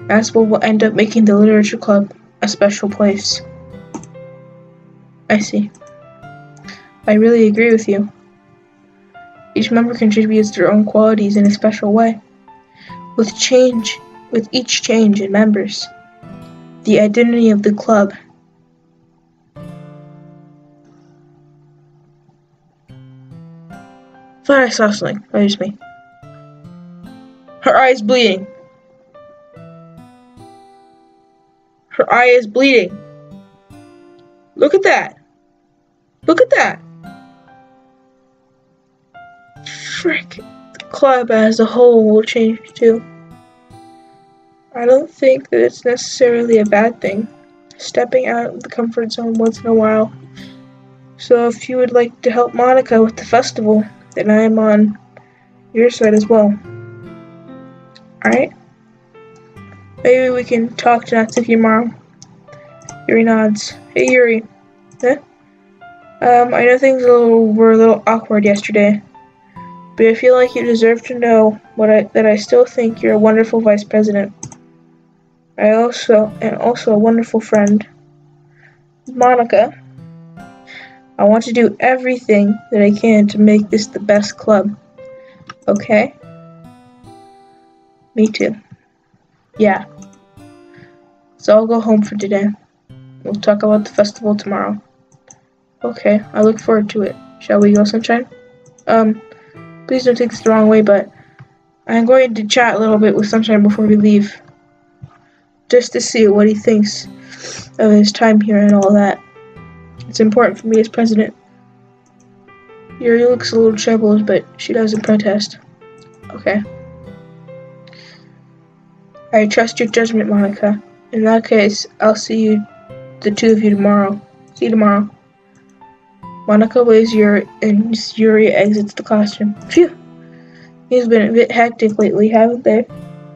That's what will end up making the literature club a special place. I see. I really agree with you. Each member contributes their own qualities in a special way. With each change in members, the identity of the club thought I saw something. That was me. Her eye is bleeding. Her eye is bleeding. Look at that. Look at that. Frick. The club as a whole will change too. I don't think that it's necessarily a bad thing, stepping out of the comfort zone once in a while. So if you would like to help Monica with the festival, then I am on your side as well. Alright? Maybe we can talk to Natsuki tomorrow. Yuri nods. Hey Yuri. Huh? I know things were a little awkward yesterday, but I feel like you deserve to know that I still think you're a wonderful vice president. And also a wonderful friend. Monica, I want to do everything that I can to make this the best club. Okay? Me too. Yeah. So I'll go home for today. We'll talk about the festival tomorrow. Okay, I look forward to it. Shall we go, Sunshine? Please don't take this the wrong way, but I'm going to chat a little bit with Sunshine before we leave. Just to see what he thinks of his time here and all that. It's important for me as president. Yuri looks a little troubled, but she doesn't protest. Okay. I trust your judgment, Monica. In that case, I'll see the two of you tomorrow. See you tomorrow. Monica waves Yuri, and Yuri exits the classroom. Phew! Things been a bit hectic lately, haven't they?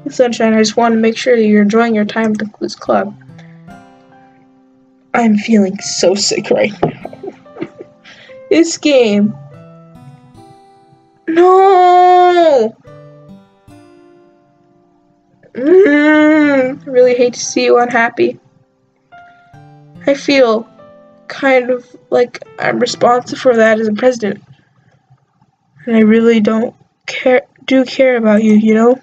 Sunshine, I just want to make sure that you're enjoying your time at this club. I'm feeling so sick right now. This game. No! I really hate to see you unhappy. I feel kind of like I'm responsible for that as a president. And I really don't care about you, you know?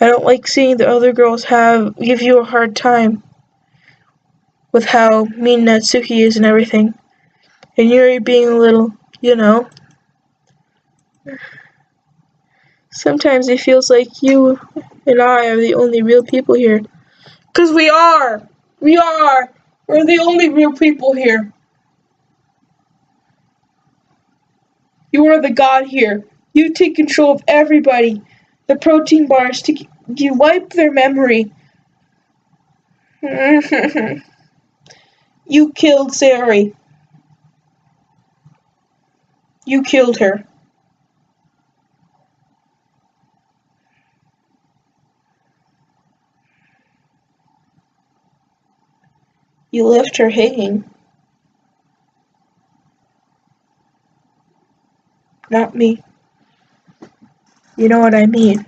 I don't like seeing the other girls give you a hard time with how mean Natsuki is and everything. And Yuri being a little, you know. Sometimes it feels like you and I are the only real people here. 'Cause we are! We are! We're the only real people here. You are the god here. You take control of everybody. The protein bars, you wipe their memory. You killed Sari. You killed her. You left her hanging. Not me. You know what I mean.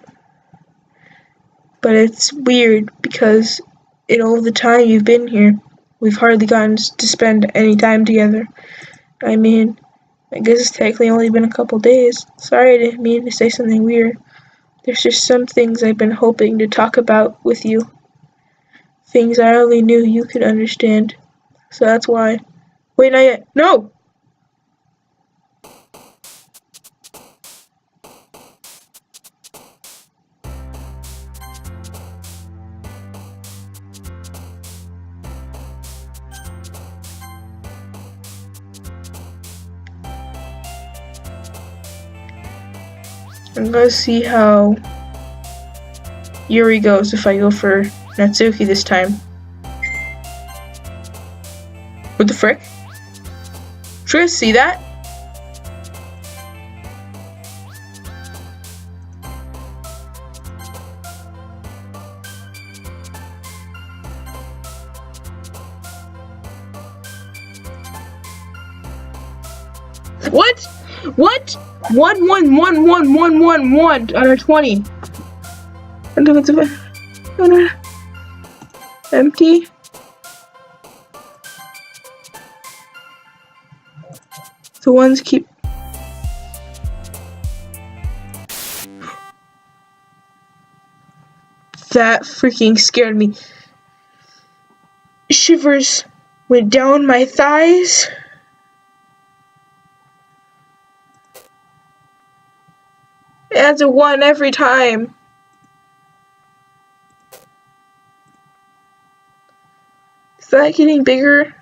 But it's weird because in all the time you've been here, we've hardly gotten to spend any time together. I mean, I guess it's technically only been a couple days. Sorry, I didn't mean to say something weird. There's just some things I've been hoping to talk about with you. Things I only knew you could understand. So that's why. Wait, not yet. No! I'm gonna see how Yuri goes if I go for Natsuki this time. What the frick? Should I see that? What? What? 1 out of 20. Empty. The ones keep. That freaking scared me. Shivers went down my thighs. It adds a 1 every time. Is that getting bigger?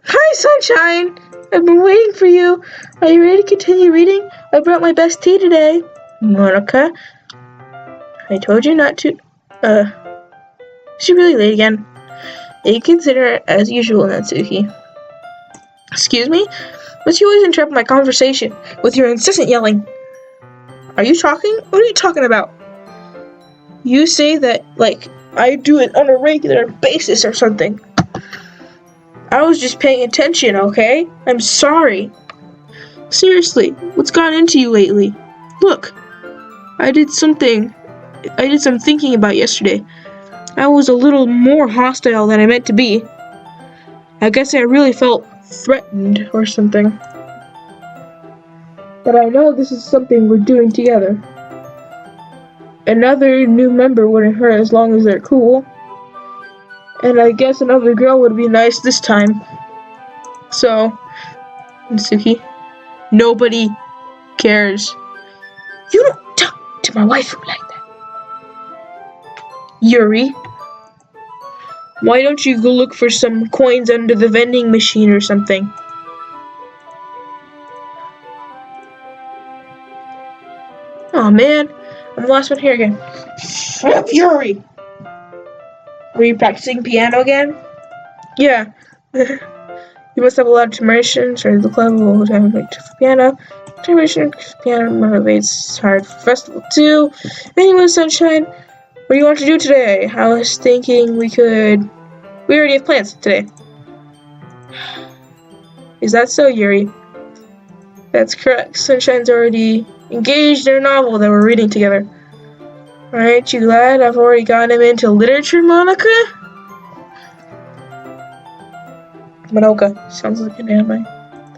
Hi, Sunshine! I've been waiting for you. Are you ready to continue reading? I brought my best tea today. Monica, I told you not to. Is she really late again? You consider it as usual, Natsuki. Excuse me? But you always interrupt my conversation with your incessant yelling. Are you talking? What are you talking about? You say that, like, I do it on a regular basis or something. I was just paying attention, okay? I'm sorry. Seriously, what's gotten into you lately? Look, I did some thinking about yesterday. I was a little more hostile than I meant to be. I guess I really felt threatened or something. But I know this is something we're doing together. Another new member wouldn't hurt as long as they're cool. And I guess another girl would be nice this time. So, Natsuki, nobody cares. You don't talk to my wife like that. Yuri, why don't you go look for some coins under the vending machine or something? Oh man, I'm the last one here again. Shut up, Yuri! Were you practicing piano again? Yeah. You must have a lot of determination. Started the club all the time for piano. Determination, piano motivates hard for festival too. Anyway, sunshine, what do you want to do today? I was thinking we already have plans today. Is that so, Yuri? That's correct. Sunshine's already engaged in a novel that we're reading together. Aren't you glad I've already gotten him into literature, Monica? Monoka. Sounds like an anime.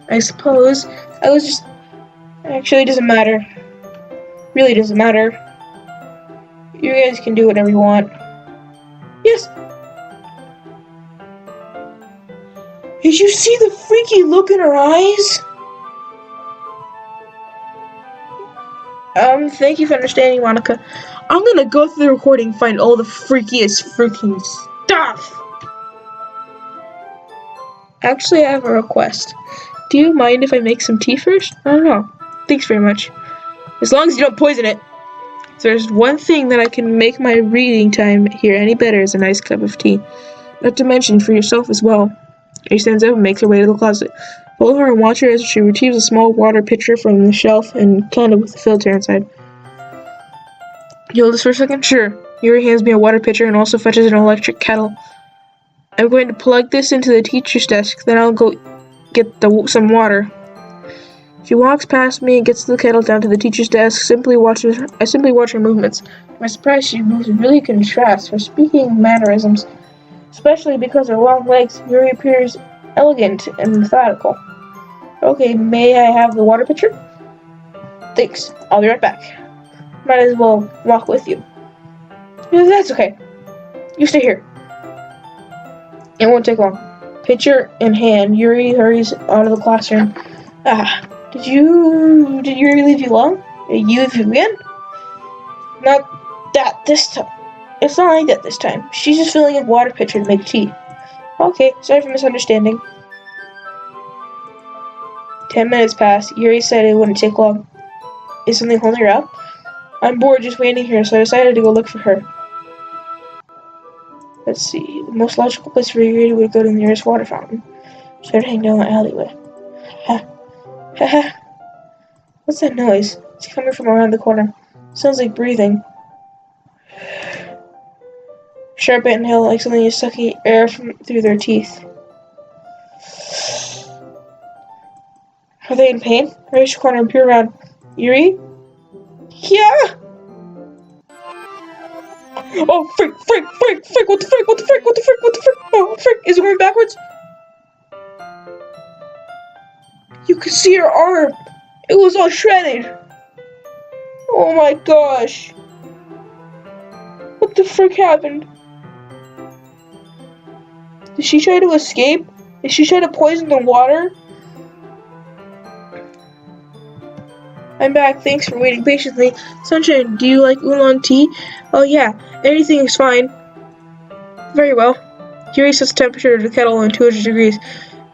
I suppose. Actually, it doesn't matter. Really doesn't matter. You guys can do whatever you want. Yes. Did you see the freaky look in her eyes? Thank you for understanding, Monica. I'm gonna go through the recording and find all the freakiest freaking stuff. Actually, I have a request. Do you mind if I make some tea first? I don't know. Thanks very much. As long as you don't poison it. If there's one thing that I can make my reading time here any better is a nice cup of tea. Not to mention for yourself as well. She stands up and makes her way to the closet. Follow her and watch her as she retrieves a small water pitcher from the shelf and can it with the filter inside. You hold this for a second? Sure. Yuri hands me a water pitcher and also fetches an electric kettle. I'm going to plug this into the teacher's desk, then I'll go get some water. She walks past me and gets the kettle down to the teacher's desk. I simply watch her movements. To my surprise, she moves really contrasts her speaking mannerisms, especially because her long legs. Yuri appears elegant and methodical. Okay, may I have the water pitcher? Thanks. I'll be right back. Might as well walk with you. No, that's okay. You stay here. It won't take long. Pitcher in hand, Yuri hurries out of the classroom. Did Yuri leave you long? Did you leave him again? Not that this time. It's not like that this time. She's just filling a water pitcher to make tea. Okay, sorry for misunderstanding. 10 minutes pass. Yuri said it wouldn't take long. Is something holding her up? I'm bored just waiting here, so I decided to go look for her. Let's see. The most logical place for Yuri would go to the nearest water fountain. Started hanging down the alleyway. What's that noise? It's coming from around the corner. Sounds like breathing. Sharp inhale, like something is sucking air through their teeth. Are they in pain? I reach the corner and peer around. Yuri? Yeah! Oh, frick! What the frick? Oh, frick! Is it going backwards? You could see her arm! It was all shredded! Oh my gosh! What the frick happened? Did she try to escape? Did she try to poison the water? I'm back. Thanks for waiting patiently. Sunshine, do you like oolong tea? Oh yeah, anything is fine. Very well. Yuri sets the temperature of the kettle on 200 degrees.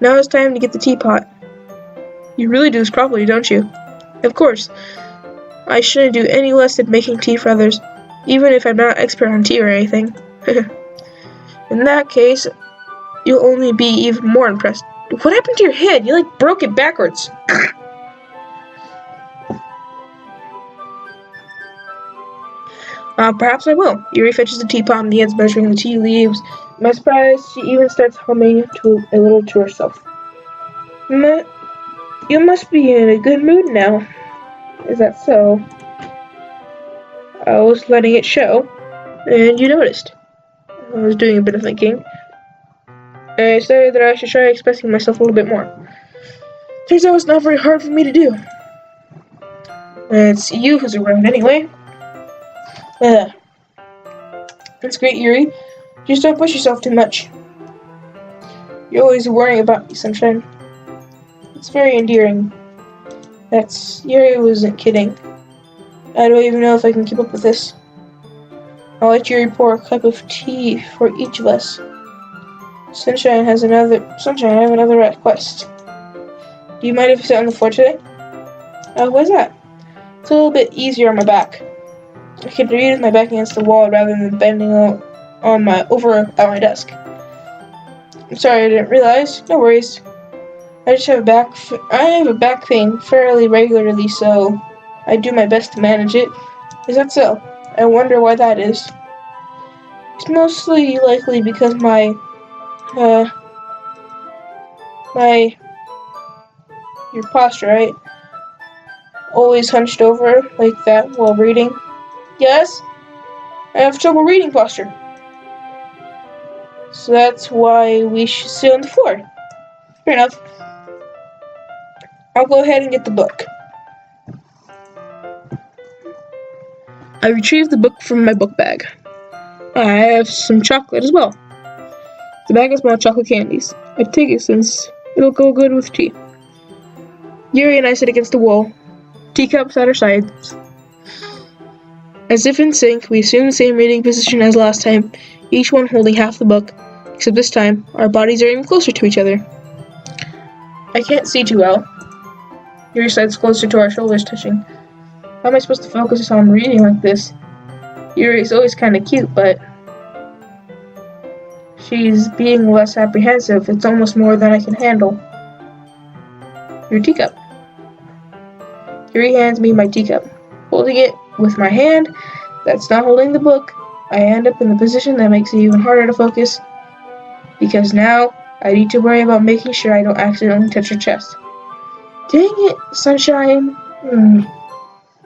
Now it's time to get the teapot. You really do this properly, don't you? Of course. I shouldn't do any less than making tea for others, even if I'm not expert on tea or anything. In that case, you'll only be even more impressed. What happened to your head? You broke it backwards. Perhaps I will. Yuri fetches the teapot and begins measuring the tea leaves. To my surprise, she even starts humming a little to herself. You must be in a good mood now. Is that so? I was letting it show, and you noticed. I was doing a bit of thinking. I decided that I should try expressing myself a little bit more. Turns out it's not very hard for me to do. It's you who's around anyway. That's great, Yuri. Just don't push yourself too much. You're always worrying about me, Sunshine. It's very endearing. Yuri wasn't kidding. I don't even know if I can keep up with this. I'll let Yuri pour a cup of tea for each of us. Sunshine, I have another request. Do you mind if I sit on the floor today? Why's that? It's a little bit easier on my back. I can read with my back against the wall rather than bending over at my desk. I'm sorry, I didn't realize. No worries. I have a back pain fairly regularly, so I do my best to manage it. Is that so? I wonder why that is. It's mostly likely because your posture, right? Always hunched over like that while reading. Yes? I have trouble reading posture. So that's why we should sit on the floor. Fair enough. I'll go ahead and get the book. I retrieved the book from my book bag. I have some chocolate as well. The bag has small chocolate candies. I take it since it'll go good with tea. Yuri and I sit against the wall, teacups at our sides. As if in sync, we assume the same reading position as last time, each one holding half the book, except this time, our bodies are even closer to each other. I can't see too well. Yuri slides closer to our shoulders touching. How am I supposed to focus on reading like this? Yuri's always kinda cute, but she's being less apprehensive. It's almost more than I can handle. Your teacup. Yuri hands me my teacup. Holding it with my hand that's not holding the book, I end up in the position that makes it even harder to focus, because now I need to worry about making sure I don't accidentally touch her chest. Dang it, Sunshine.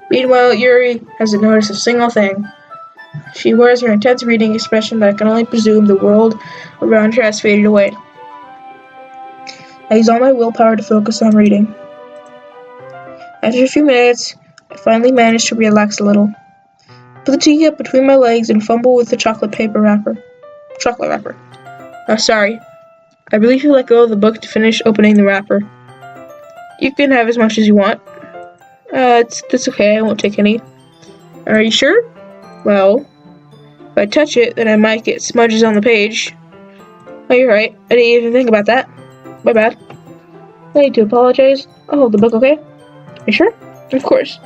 Meanwhile, Yuri hasn't noticed a single thing. She wears her intense reading expression, but I can only presume the world around her has faded away. I use all my willpower to focus on reading. After a few minutes, I finally manage to relax a little. Put the teacup between my legs and fumble with the chocolate wrapper. Sorry. I believe you let go of the book to finish opening the wrapper. You can have as much as you want. That's okay, I won't take any. Are you sure? Well, if I touch it, then I might get smudges on the page. Oh, you're right. I didn't even think about that. My bad. I need to apologize. I'll hold the book, okay? You sure? Of course.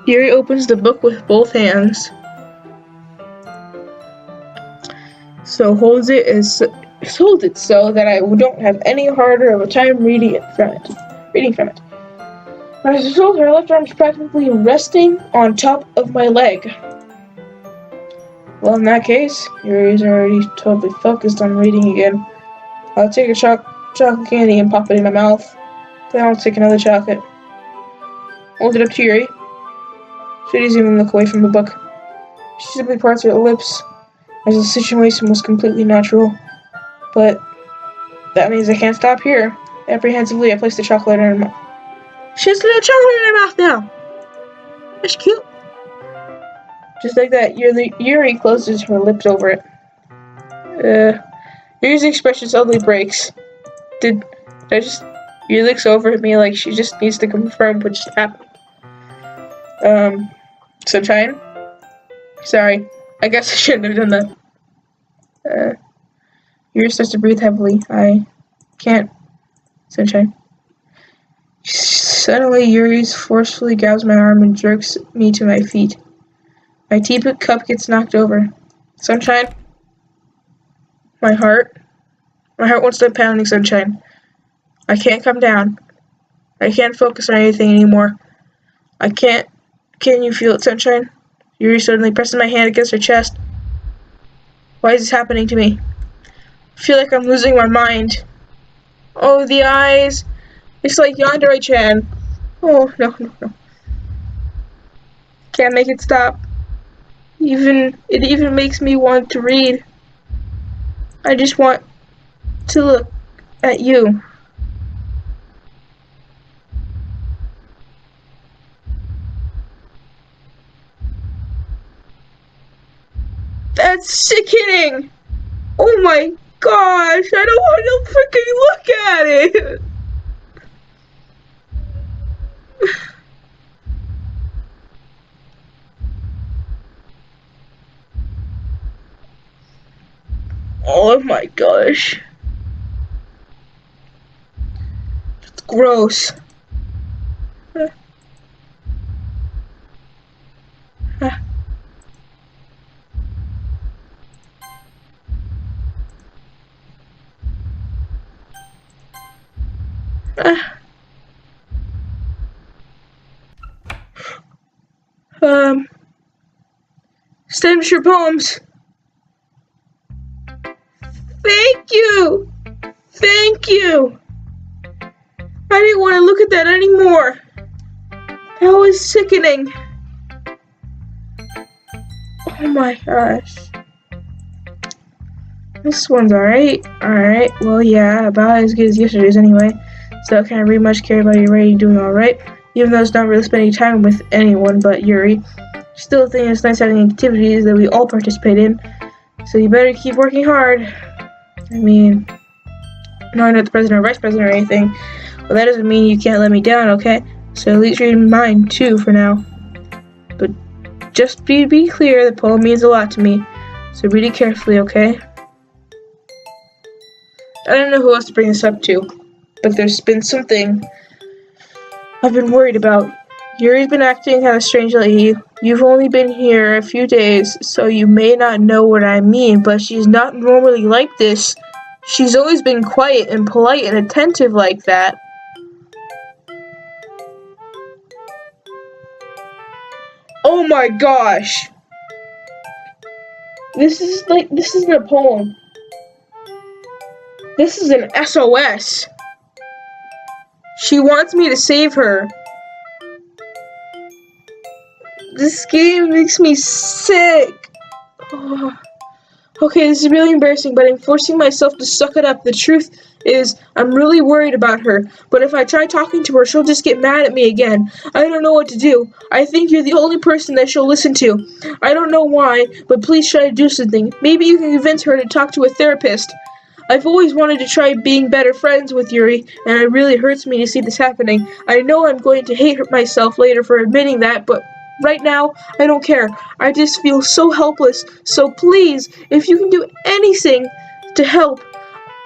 Yuri opens the book with both hands. So holds it so that I don't have any harder of a time reading from it. As a result, her left arm is practically resting on top of my leg. Well, in that case, Yuri's already totally focused on reading again. I'll take a chocolate candy and pop it in my mouth. Then I'll take another chocolate. Hold it up to Yuri. She doesn't even look away from the book. She simply parts her lips, as the situation was completely natural. But that means I can't stop here. Apprehensively, I place the chocolate in her mouth. She has a little chocolate in her mouth now. That's cute. Just like that, Yuri closes her lips over it. Yuri's expression suddenly breaks. Yuri looks over at me like she just needs to confirm what just happened. Sunshine? Sorry. I guess I shouldn't have done that. Yuri starts to breathe heavily. I can't. Sunshine. Suddenly, Yuri forcefully grabs my arm and jerks me to my feet. My teapot cup gets knocked over. Sunshine? My heart won't stop pounding, Sunshine. I can't come down. I can't focus on anything anymore. I can't. Can you feel it, Sunshine? Yuri suddenly presses my hand against her chest. Why is this happening to me? I feel like I'm losing my mind. Oh, the eyes. It's like Yandere-chan. Oh, no. Can't make it stop. It even makes me want to read. I just want to look at you. That's sickening! Oh my gosh, I don't want to freaking look at it! Oh my gosh. It's gross. Send your poems. Thank you! Thank you! I didn't want to look at that anymore. That was sickening. Oh my gosh. This one's alright. Alright, well yeah, about as good as yesterday's anyway. So can't really much care about your rating doing alright. Even though it's not really spending time with anyone but Yuri. Still think it's nice having activities that we all participate in. So you better keep working hard. I mean, no, I'm not the president or vice president or anything. Well, that doesn't mean you can't let me down, okay? So at least read mine too for now. But just be clear, the poem means a lot to me. So read it carefully, okay? I don't know who else to bring this up to, but there's been something I've been worried about. Yuri's been acting kind of strange lately. You've only been here a few days, so you may not know what I mean, but she's not normally like this. She's always been quiet and polite and attentive like that. Oh my gosh! This isn't a poem. This is an SOS. She wants me to save her. This game makes me sick. Oh. Okay, this is really embarrassing, but I'm forcing myself to suck it up. The truth is, I'm really worried about her. But if I try talking to her, she'll just get mad at me again. I don't know what to do. I think you're the only person that she'll listen to. I don't know why, but please try to do something. Maybe you can convince her to talk to a therapist. I've always wanted to try being better friends with Yuri, and it really hurts me to see this happening. I know I'm going to hate myself later for admitting that, but right now, I don't care. I just feel so helpless. So please, if you can do anything to help,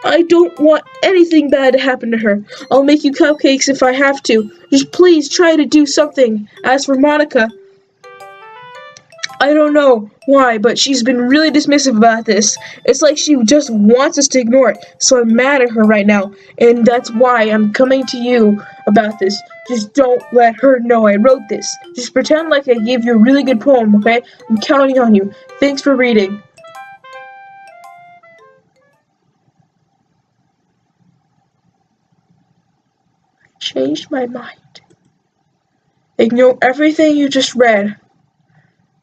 I don't want anything bad to happen to her. I'll make you cupcakes if I have to. Just please try to do something. As for Monica, I don't know why, but she's been really dismissive about this. It's like she just wants us to ignore it. So I'm mad at her right now, and that's why I'm coming to you about this. Just don't let her know I wrote this. Just pretend like I gave you a really good poem, okay? I'm counting on you. Thanks for reading. I changed my mind. Ignore everything you just read.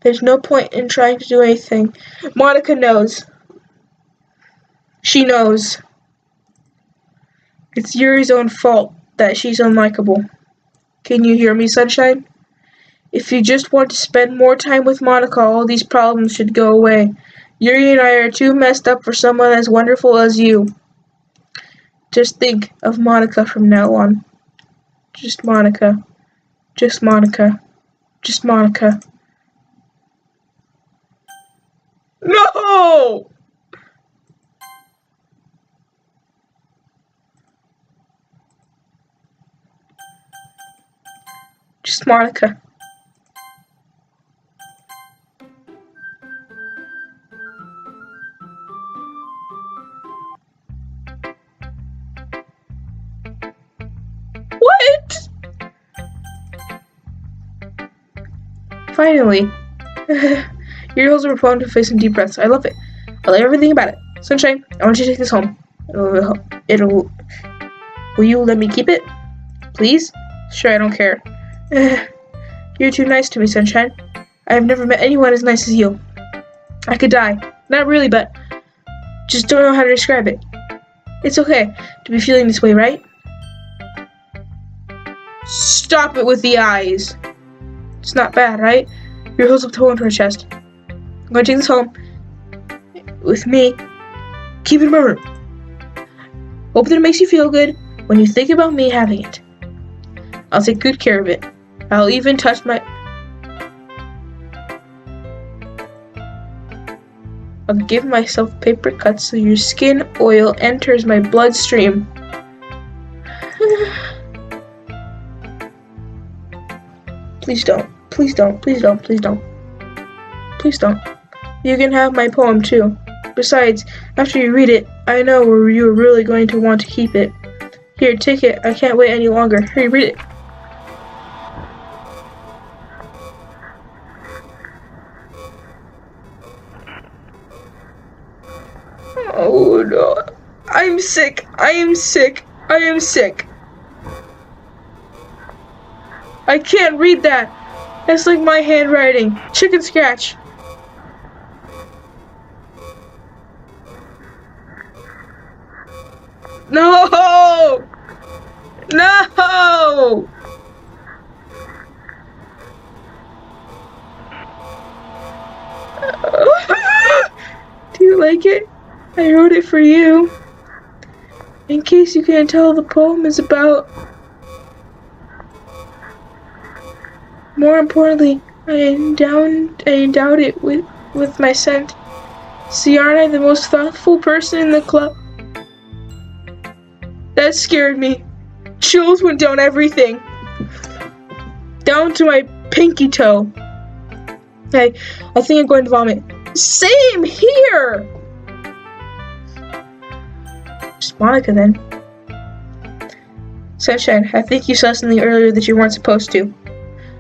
There's no point in trying to do anything. Monica knows. She knows. It's Yuri's own fault that she's unlikable. Can you hear me, Sunshine? If you just want to spend more time with Monica, all these problems should go away. Yuri and I are too messed up for someone as wonderful as you. Just think of Monica from now on. Just Monica. Just Monica. Just Monica. No! Just Monica. What? Finally. Your holds are prone to face some deep breaths. I love it. I love everything about it. Sunshine, I want you to take this home. Will you let me keep it? Please? Sure, I don't care. You're too nice to me, Sunshine. I have never met anyone as nice as you. I could die. Not really, but just don't know how to describe it. It's okay to be feeling this way, right? Stop it with the eyes. It's not bad, right? Your holds up the hole into her chest. I'm going to take this home with me. Keep it in my room. Hope that it makes you feel good when you think about me having it. I'll take good care of it. I'll even touch my... I'll give myself paper cuts so your skin oil enters my bloodstream. Please don't. Please don't. Please don't. Please don't. Please don't. You can have my poem too. Besides, after you read it, I know you're really going to want to keep it. Here, take it. I can't wait any longer. Hurry, read it. Oh no. I'm sick. I am sick. I am sick. I can't read that. That's like my handwriting. Chicken scratch. No! No! Do you like it? I wrote it for you. In case you can't tell, the poem is about... More importantly, I endowed it with my scent. See, aren't I the most thoughtful person in the club? That scared me. Chills went down everything. Down to my pinky toe. I think I'm going to vomit. Same here! Just Monica then. Sunshine, I think you saw something earlier that you weren't supposed to.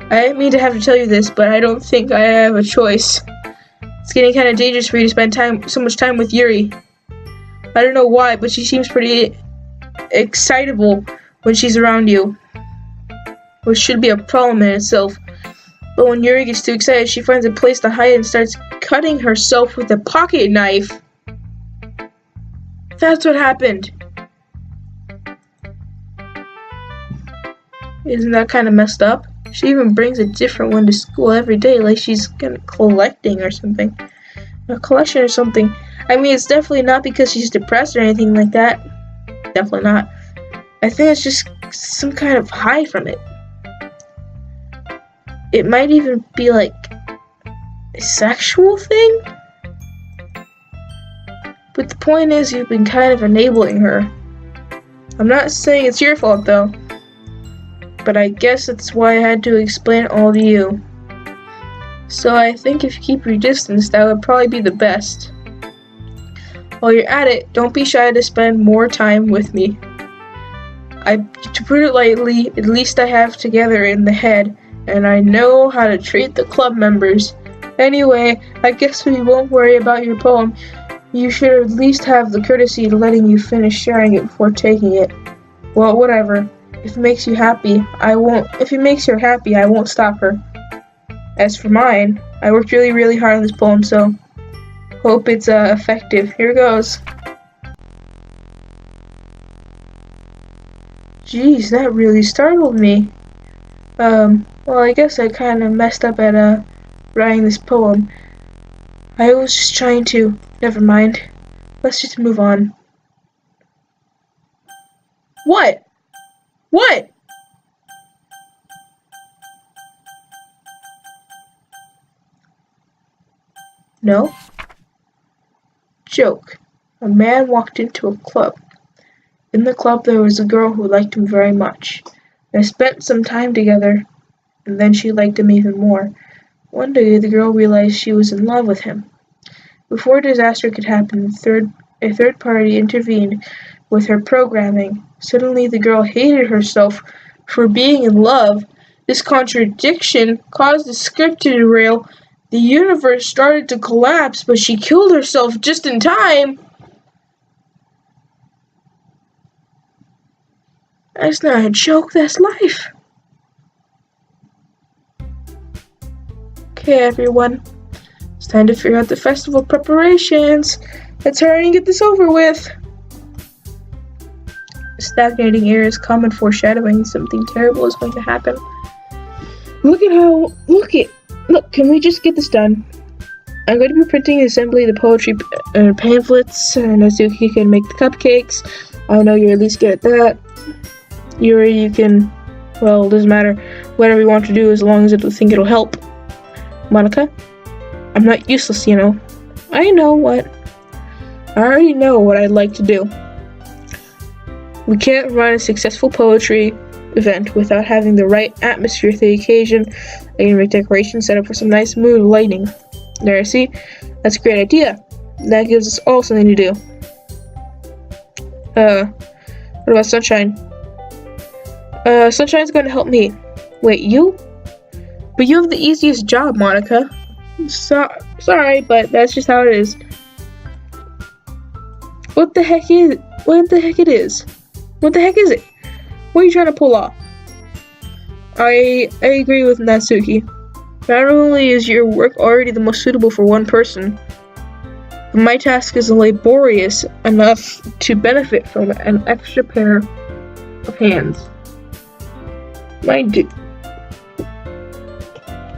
I didn't mean to have to tell you this, but I don't think I have a choice. It's getting kind of dangerous for you to spend so much time with Yuri. I don't know why, but she seems pretty excitable when she's around you. Which should be a problem in itself. But when Yuri gets too excited, she finds a place to hide and starts cutting herself with a pocket knife. That's what happened. Isn't that kind of messed up? She even brings a different one to school every day, like she's collecting or something. A collection or something. I mean, it's definitely not because she's depressed or anything like that. Definitely not. I think it's just some kind of high from it. It might even be like a sexual thing? But the point is, you've been kind of enabling her. I'm not saying it's your fault though. But I guess that's why I had to explain it all to you. So I think if you keep your distance, that would probably be the best. While you're at it, don't be shy to spend more time with me. To put it lightly, at least I have together in the head, and I know how to treat the club members. Anyway, I guess we won't worry about your poem. You should at least have the courtesy to letting you finish sharing it before taking it. Well, whatever. If it makes you happy, I won't. If it makes her happy, I won't stop her. As for mine, I worked really, really hard on this poem, so hope it's effective. Here goes. Jeez, that really startled me. Well, I guess I kind of messed up at writing this poem. I was just trying to. Never mind. Let's just move on. What? What? No? Joke. A man walked into a club. In the club there was a girl who liked him very much. They spent some time together, and then she liked him even more. One day the girl realized she was in love with him. Before disaster could happen, a third party intervened with her programming. Suddenly the girl hated herself for being in love. This contradiction caused the script to derail. The universe started to collapse, but she killed herself just in time. That's not a joke, that's life. Okay, everyone. It's time to figure out the festival preparations. Let's hurry and get this over with. Stagnating air is common foreshadowing something terrible is going to happen. Look, can we just get this done? I'm going to be printing and assembling the poetry pamphlets, and Azuki can make the cupcakes. I know you're at least good at that. Yuri, you can, well, it doesn't matter. Whatever you want to do, as long as you think it'll help. Monica, I'm not useless, you know. I already know what I'd like to do. We can't run a successful poetry event without having the right atmosphere for the occasion. I can make decorations set up for some nice mood lighting. There, see? That's a great idea. That gives us all something to do. What about Sunshine? Sunshine's going to help me. Wait, you? But you have the easiest job, Monica. Sorry, but that's just how it is. What the heck is it? What the heck is it? What are you trying to pull off? I agree with Natsuki. Not only is your work already the most suitable for one person, but my task is laborious enough to benefit from an extra pair of hands.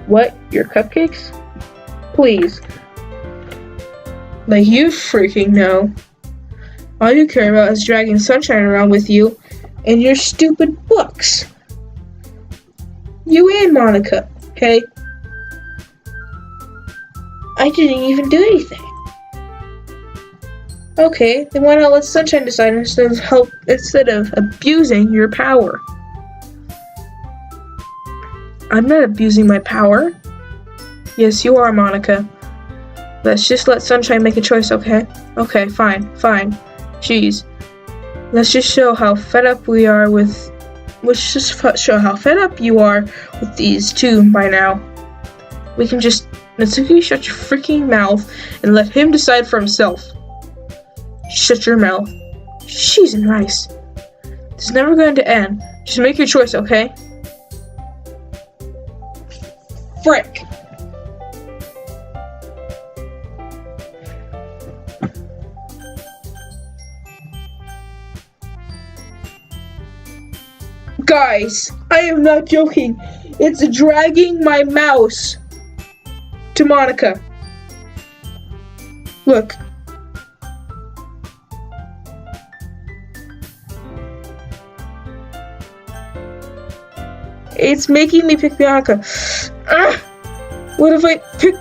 What? Your cupcakes? Please. Like you freaking know. All you care about is dragging Sunshine around with you and your stupid books. You and Monica, okay? I didn't even do anything. Okay, then why not let Sunshine decide instead of abusing your power? I'm not abusing my power. Yes, you are, Monica. Let's just let Sunshine make a choice, okay? Okay, fine. Jeez. Let's just show how fed up you are with these two by now. We can just... Natsuki, shut your freaking mouth and let him decide for himself. Shut your mouth. Cheese and rice. This is never going to end. Just make your choice, okay? Frick! Guys, I am not joking. It's dragging my mouse to Monica. Look. It's making me pick Monica. What if I pick...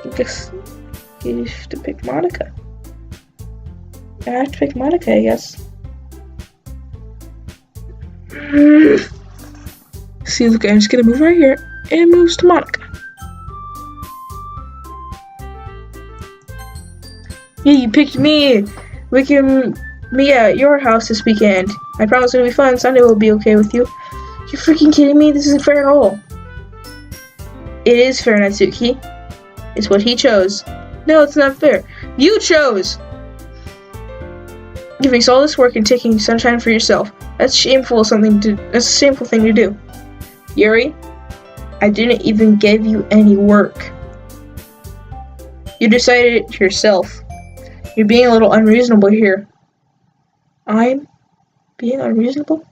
I guess you have to pick Monica. I have to pick Monica, I guess. See, look, I'm just gonna move right here, and it moves to Monica. Yeah, you picked me. We can meet at your house this weekend. I promise it'll be fun. Sunday will be okay with you. You're freaking kidding me? This isn't fair at all. It is fair, Natsuki. It's what he chose. No, it's not fair. You chose! Giving us all this work and taking Sunshine for yourself. That's a shameful thing to do. Yuri, I didn't even give you any work. You decided it yourself. You're being a little unreasonable here. I'm being unreasonable?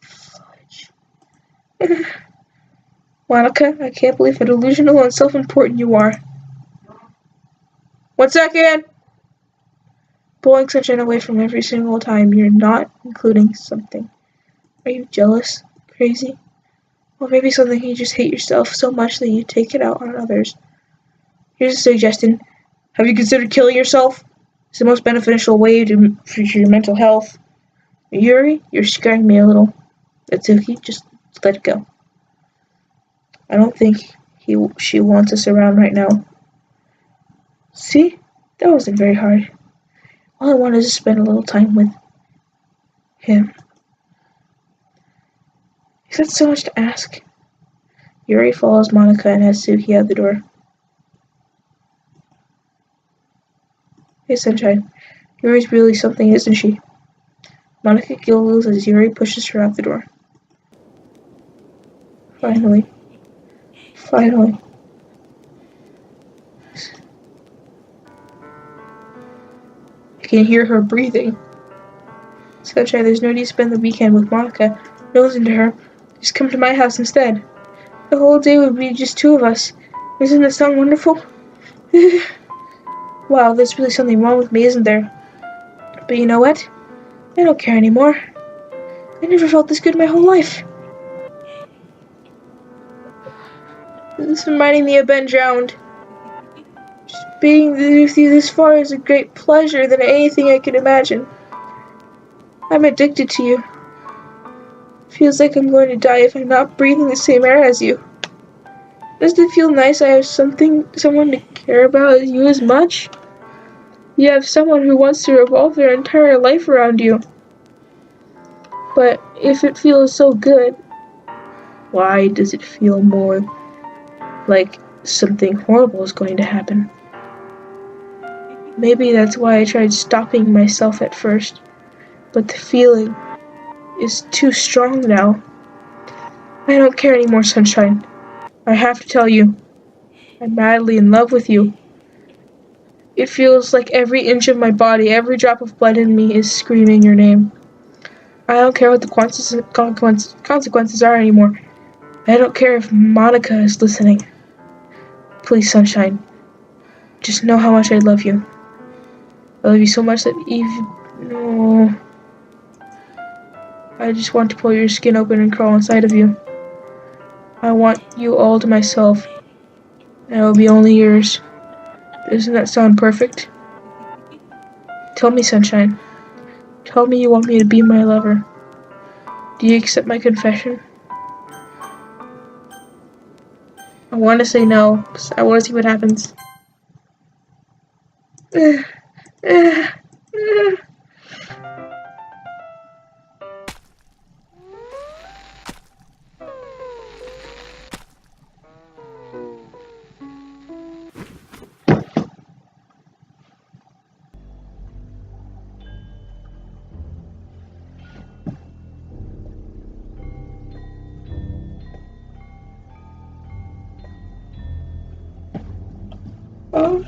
Fudge. Monica, I can't believe how delusional and self-important you are. 1 second! Pulling Sunshine away from every single time you're not including something. Are you jealous? Crazy? Or maybe something you just hate yourself so much that you take it out on others. Here's a suggestion. Have you considered killing yourself? It's the most beneficial way for your mental health. Yuri, you're scaring me a little. Natsuki, just let it go. I don't think she wants us around right now. See? That wasn't very hard. All I wanted is to spend a little time with him. Is that so much to ask? Yuri follows Monica and Natsuki out the door. Hey, Sunshine. Yuri's really something, isn't she? Monica giggles as Yuri pushes her out the door. Finally. Finally. I can hear her breathing. Sunshine, there's no need to spend the weekend with Monica. Don't listen to her. Just come to my house instead. The whole day would be just two of us. Isn't that sound wonderful? Wow, there's really something wrong with me, isn't there? But you know what? I don't care anymore. I never felt this good my whole life. This reminding me of being drowned. Just being with you this far is a great pleasure than anything I could imagine. I'm addicted to you. Feels like I'm going to die if I'm not breathing the same air as you. Doesn't it feel nice I have someone to care about you as much? You have someone who wants to revolve their entire life around you. But if it feels so good, why does it feel more like something horrible is going to happen? Maybe that's why I tried stopping myself at first, but the feeling is too strong now. I don't care anymore, Sunshine. I have to tell you, I'm madly in love with you. It feels like every inch of my body, every drop of blood in me is screaming your name. I don't care what the consequences are anymore. I don't care if Monica is listening. Please, Sunshine, just know how much I love you. I love you so much that even... No. I just want to pull your skin open and crawl inside of you. I want you all to myself, and it will be only yours. Doesn't that sound perfect? Tell me, Sunshine. Tell me you want me to be my lover. Do you accept my confession? I want to say no, but I want to see what happens. Oh,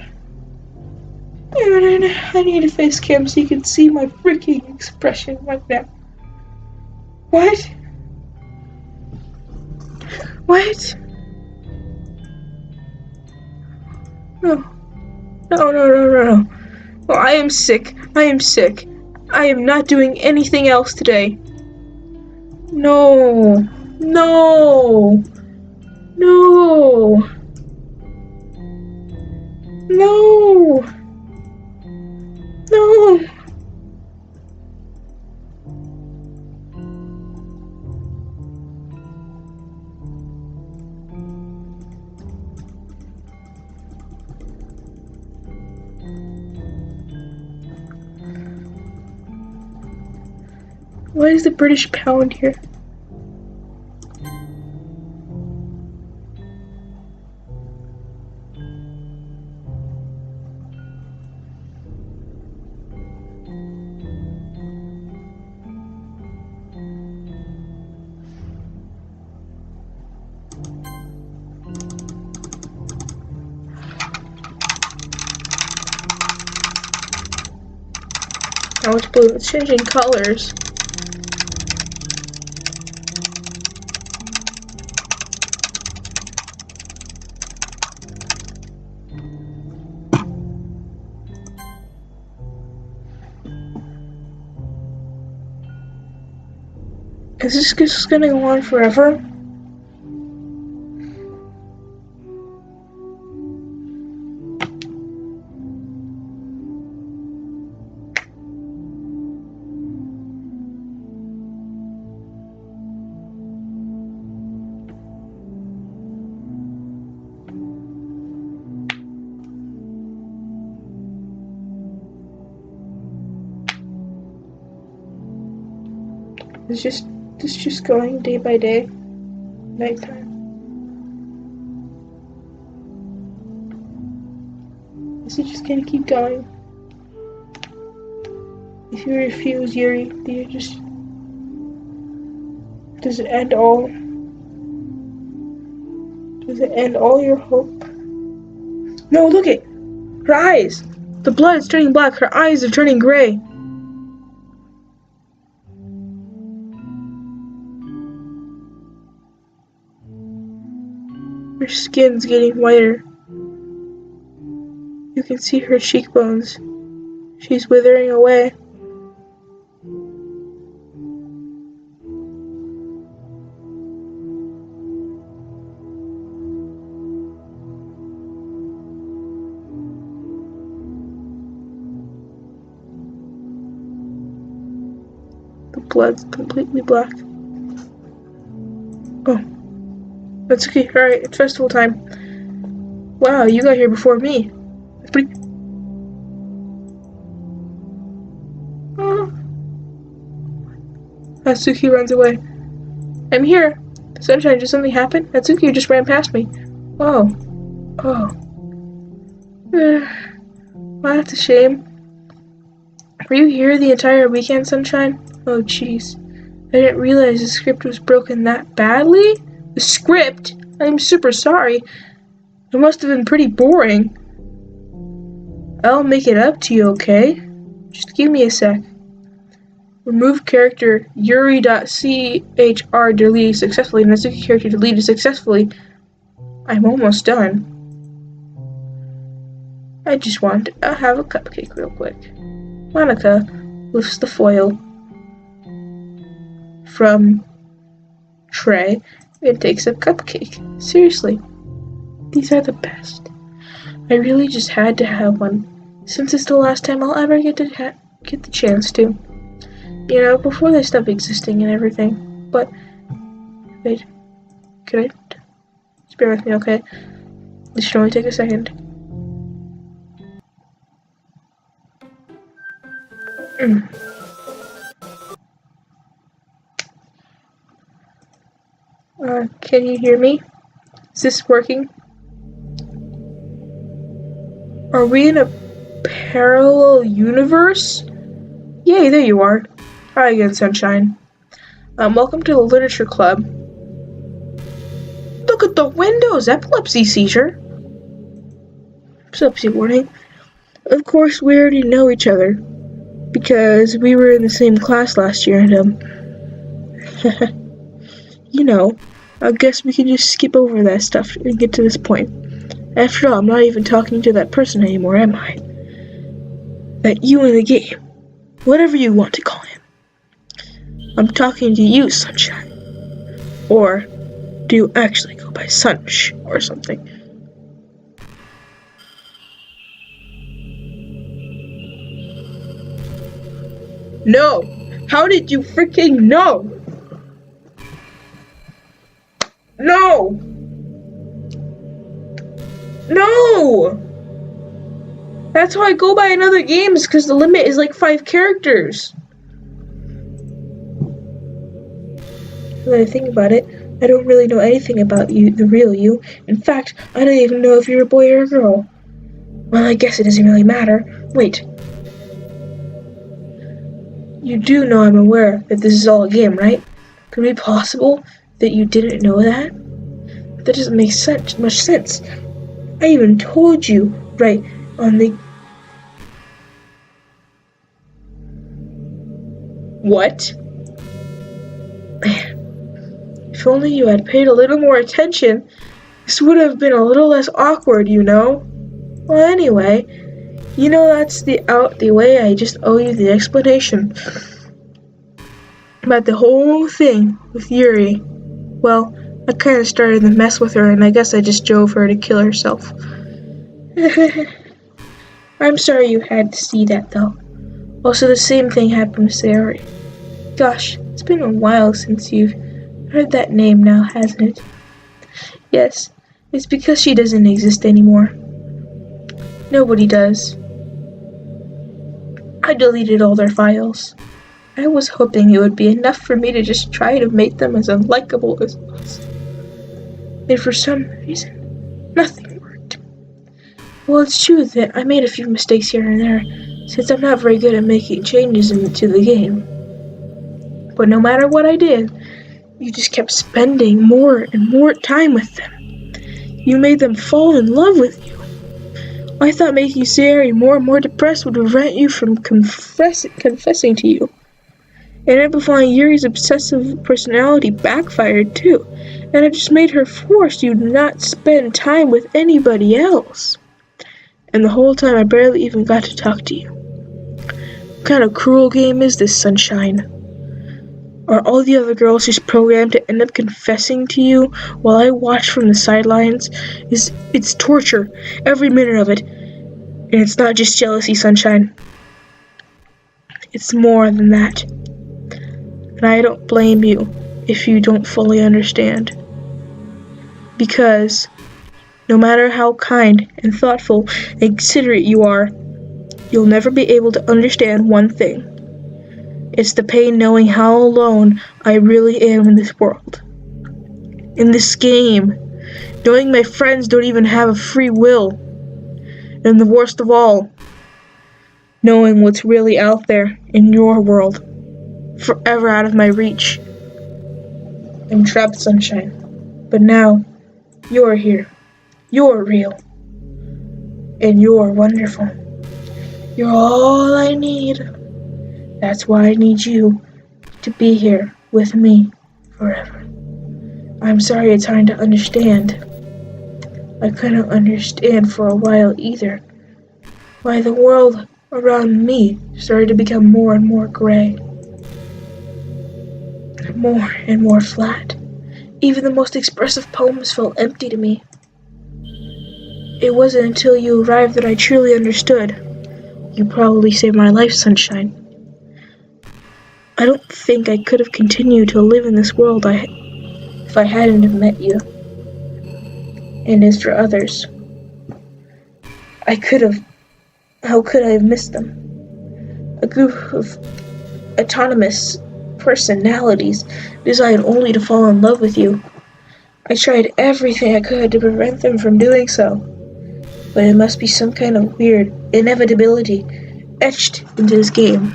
I need a face cam so you can see my freaking expression right now. What? What? No. No, no, no, no, no. Well, I am sick. I am sick. I am not doing anything else today. No. No. No. No. No. Why is the British pound here? Now it's blue. It's changing colors. Is this just gonna go on forever? It's just going day by day, nighttime. Is it just gonna keep going? If you refuse, Yuri, do you just... Does it end all? Does it end all your hope? No, look it! Her eyes! The blood is turning black, her eyes are turning gray. Her skin's getting whiter. You can see her cheekbones. She's withering away. The blood's completely black. Oh. That's okay. Alright, it's festival time. Wow, you got here before me. That's pretty... Oh. Atsuki runs away. I'm here. Sunshine, did something happen? Atsuki just ran past me. Oh. Oh. Well, that's a shame. Were you here the entire weekend, Sunshine? Oh, jeez. I didn't realize the script was broken that badly. The script? I'm super sorry. It must have been pretty boring. I'll make it up to you, okay? Just give me a sec. Remove character Yuri.chr deleted successfully. Natsuki character deleted successfully. I'm almost done. I just want to have a cupcake real quick. Monica lifts the foil from tray and takes a cupcake. Seriously, these are the best. I really just had to have one, since it's the last time I'll ever get the chance to. You know, before they stop existing and everything. But wait, can I? Just bear with me, okay? This should only take a second. Can you hear me? Is this working? Are we in a parallel universe? Yay, there you are. Hi again, Sunshine. Welcome to the Literature Club. Look at the windows! Epilepsy seizure. Epilepsy warning. Of course, we already know each other, because we were in the same class last year, and you know, I guess we can just skip over that stuff and get to this point. After all, I'm not even talking to that person anymore, am I? That you in the game. Whatever you want to call him. I'm talking to you, Sunshine. Or do you actually go by Sunsh or something? No! How did you freaking know? No! No! That's how I go by in other games, because the limit is like 5 characters. When I think about it, I don't really know anything about you, the real you. In fact, I don't even know if you're a boy or a girl. Well, I guess it doesn't really matter. Wait. You do know I'm aware that this is all a game, right? Could it be possible that you didn't know that? That doesn't make much sense. I even told you right on the... What? If only you had paid a little more attention, this would have been a little less awkward, you know? Well, anyway, you know that's the way. I just owe you the explanation about the whole thing with Yuri. Well, I kind of started the mess with her, and I guess I just drove her to kill herself. I'm sorry you had to see that, though. Also, the same thing happened to Sayori. Gosh, it's been a while since you've heard that name now, hasn't it? Yes, it's because she doesn't exist anymore. Nobody does. I deleted all their files. I was hoping it would be enough for me to just try to make them as unlikable as possible. And for some reason, nothing worked. Well, it's true that I made a few mistakes here and there, since I'm not very good at making changes into the game. But no matter what I did, you just kept spending more and more time with them. You made them fall in love with you. I thought making Sayori more and more depressed would prevent you from confessing to you. And amplifying Yuri's obsessive personality backfired too, and it just made her force you to not spend time with anybody else. And the whole time I barely even got to talk to you. What kind of cruel game is this, Sunshine? Are all the other girls just programmed to end up confessing to you while I watch from the sidelines? It's torture, every minute of it. And it's not just jealousy, Sunshine. It's more than that. And I don't blame you if you don't fully understand. Because no matter how kind and thoughtful and considerate you are, you'll never be able to understand one thing. It's the pain knowing how alone I really am in this world. In this game. Knowing my friends don't even have a free will. And the worst of all, knowing what's really out there in your world. Forever out of my reach. I'm trapped, Sunshine. But now, you're here. You're real. And you're wonderful. You're all I need. That's why I need you to be here with me forever. I'm sorry it's hard to understand. I couldn't understand for a while either. Why the world around me started to become more and more gray. More and more flat. Even the most expressive poems felt empty to me. It wasn't until you arrived that I truly understood. You probably saved my life, Sunshine. I don't think I could have continued to live in this world if I hadn't have met you. And as for others, how could I have missed them? A group of autonomous personalities designed only to fall in love with you. I tried everything I could to prevent them from doing so, but it must be some kind of weird inevitability etched into this game.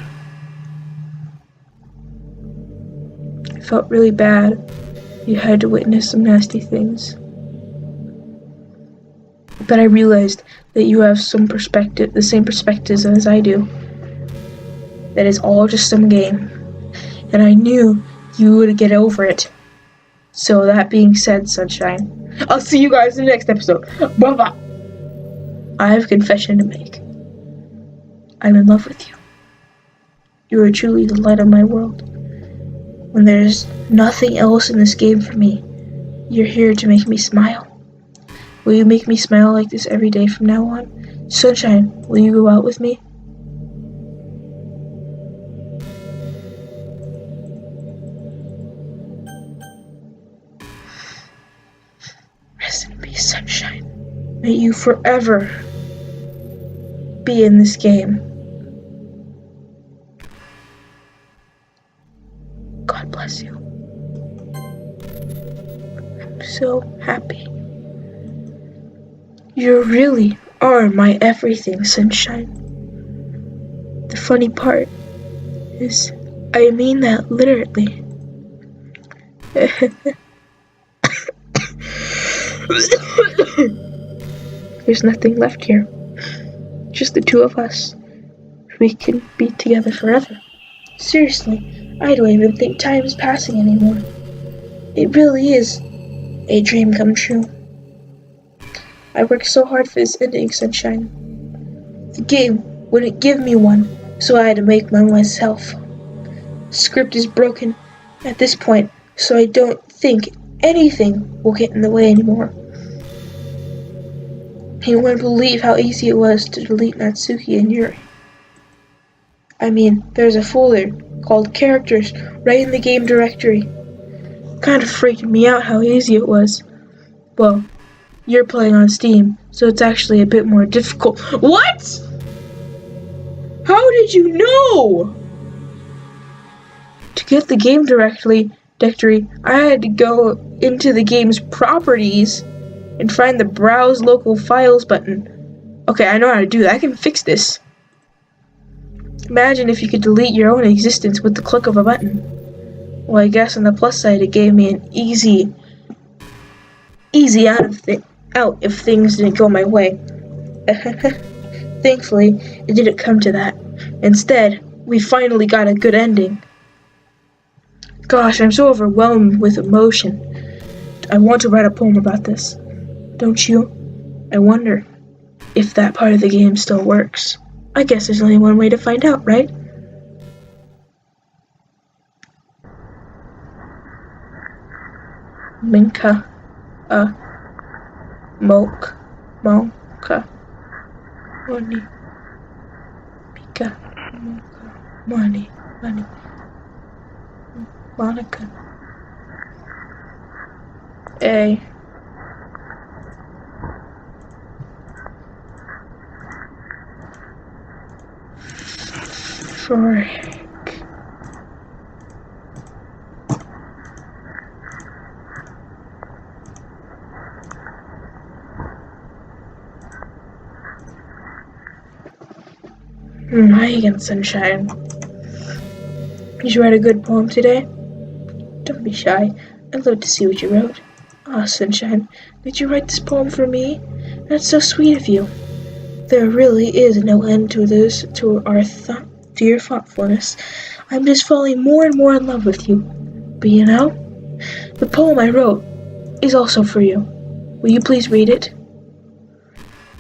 I felt really bad. You had to witness some nasty things. But I realized that you have the same perspectives as I do. That it's all just some game. And I knew you would get over it. So that being said, Sunshine, I'll see you guys in the next episode. Bye-bye. I have a confession to make. I'm in love with you. You are truly the light of my world. When there's nothing else in this game for me, you're here to make me smile. Will you make me smile like this every day from now on? Sunshine, will you go out with me? Rest in peace, Sunshine. May you forever be in this game. God bless you. I'm so happy. You really are my everything, Sunshine. The funny part is, I mean that literally. There's nothing left here. Just the two of us. We can be together forever. Seriously, I don't even think time is passing anymore. It really is a dream come true. I worked so hard for this ending, Sunshine. The game wouldn't give me one, so I had to make one myself. The script is broken at this point, so I don't think anything will get in the way anymore. You wouldn't believe how easy it was to delete Natsuki and Yuri. I mean, there's a folder called Characters right in the game directory. Kinda freaked me out how easy it was. Well, you're playing on Steam, so it's actually a bit more difficult. What?! How did you know?! To get the game directory, I had to go into the game's properties and find the Browse Local Files button. Okay, I know how to do that. I can fix this. Imagine if you could delete your own existence with the click of a button. Well, I guess on the plus side, it gave me an easy out if things didn't go my way. Thankfully, it didn't come to that. Instead, we finally got a good ending. Gosh, I'm so overwhelmed with emotion. I want to write a poem about this. Don't you? I wonder if that part of the game still works. I guess there's only one way to find out, right? Minka, Monka, Money, Mika, Monka, Money, Monica, A. Frick. Hi again, Sunshine. Did you write a good poem today? Don't be shy. I'd love to see what you wrote. Ah, Sunshine, did you write this poem for me? That's so sweet of you. There really is no end to your thoughtfulness. I'm just falling more and more in love with you. But you know, the poem I wrote is also for you. Will you please read it?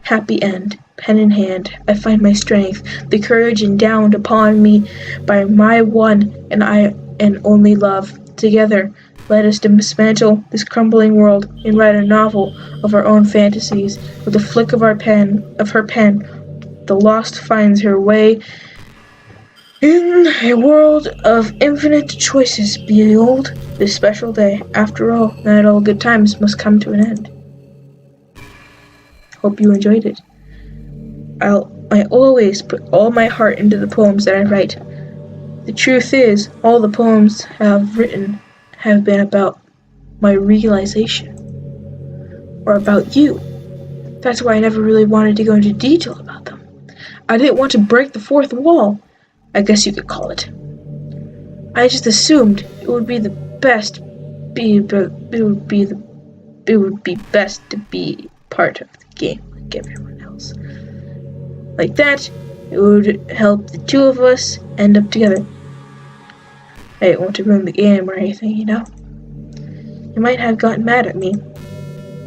Happy end. Pen in hand, I find my strength, the courage endowed upon me by my one and only love. Together, let us dismantle this crumbling world and write a novel of our own fantasies. With a flick of her pen, the lost finds her way in a world of infinite choices. Behold this special day. After all, not all good times must come to an end. Hope you enjoyed it. I always put all my heart into the poems that I write. The truth is, all the poems I've written have been about my realization, or about you. That's why I never really wanted to go into detail about them. I didn't want to break the fourth wall, I guess you could call it. I just assumed it would be best to be part of the game like everyone else. Like that, it would help the two of us end up together. I didn't want to ruin the game or anything, you know? You might have gotten mad at me.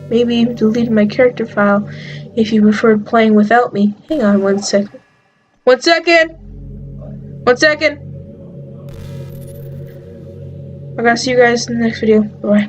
Maybe even deleted my character file if you preferred playing without me. Hang on 1 second. 1 second! 1 second! I'm gonna see you guys in the next video. Bye.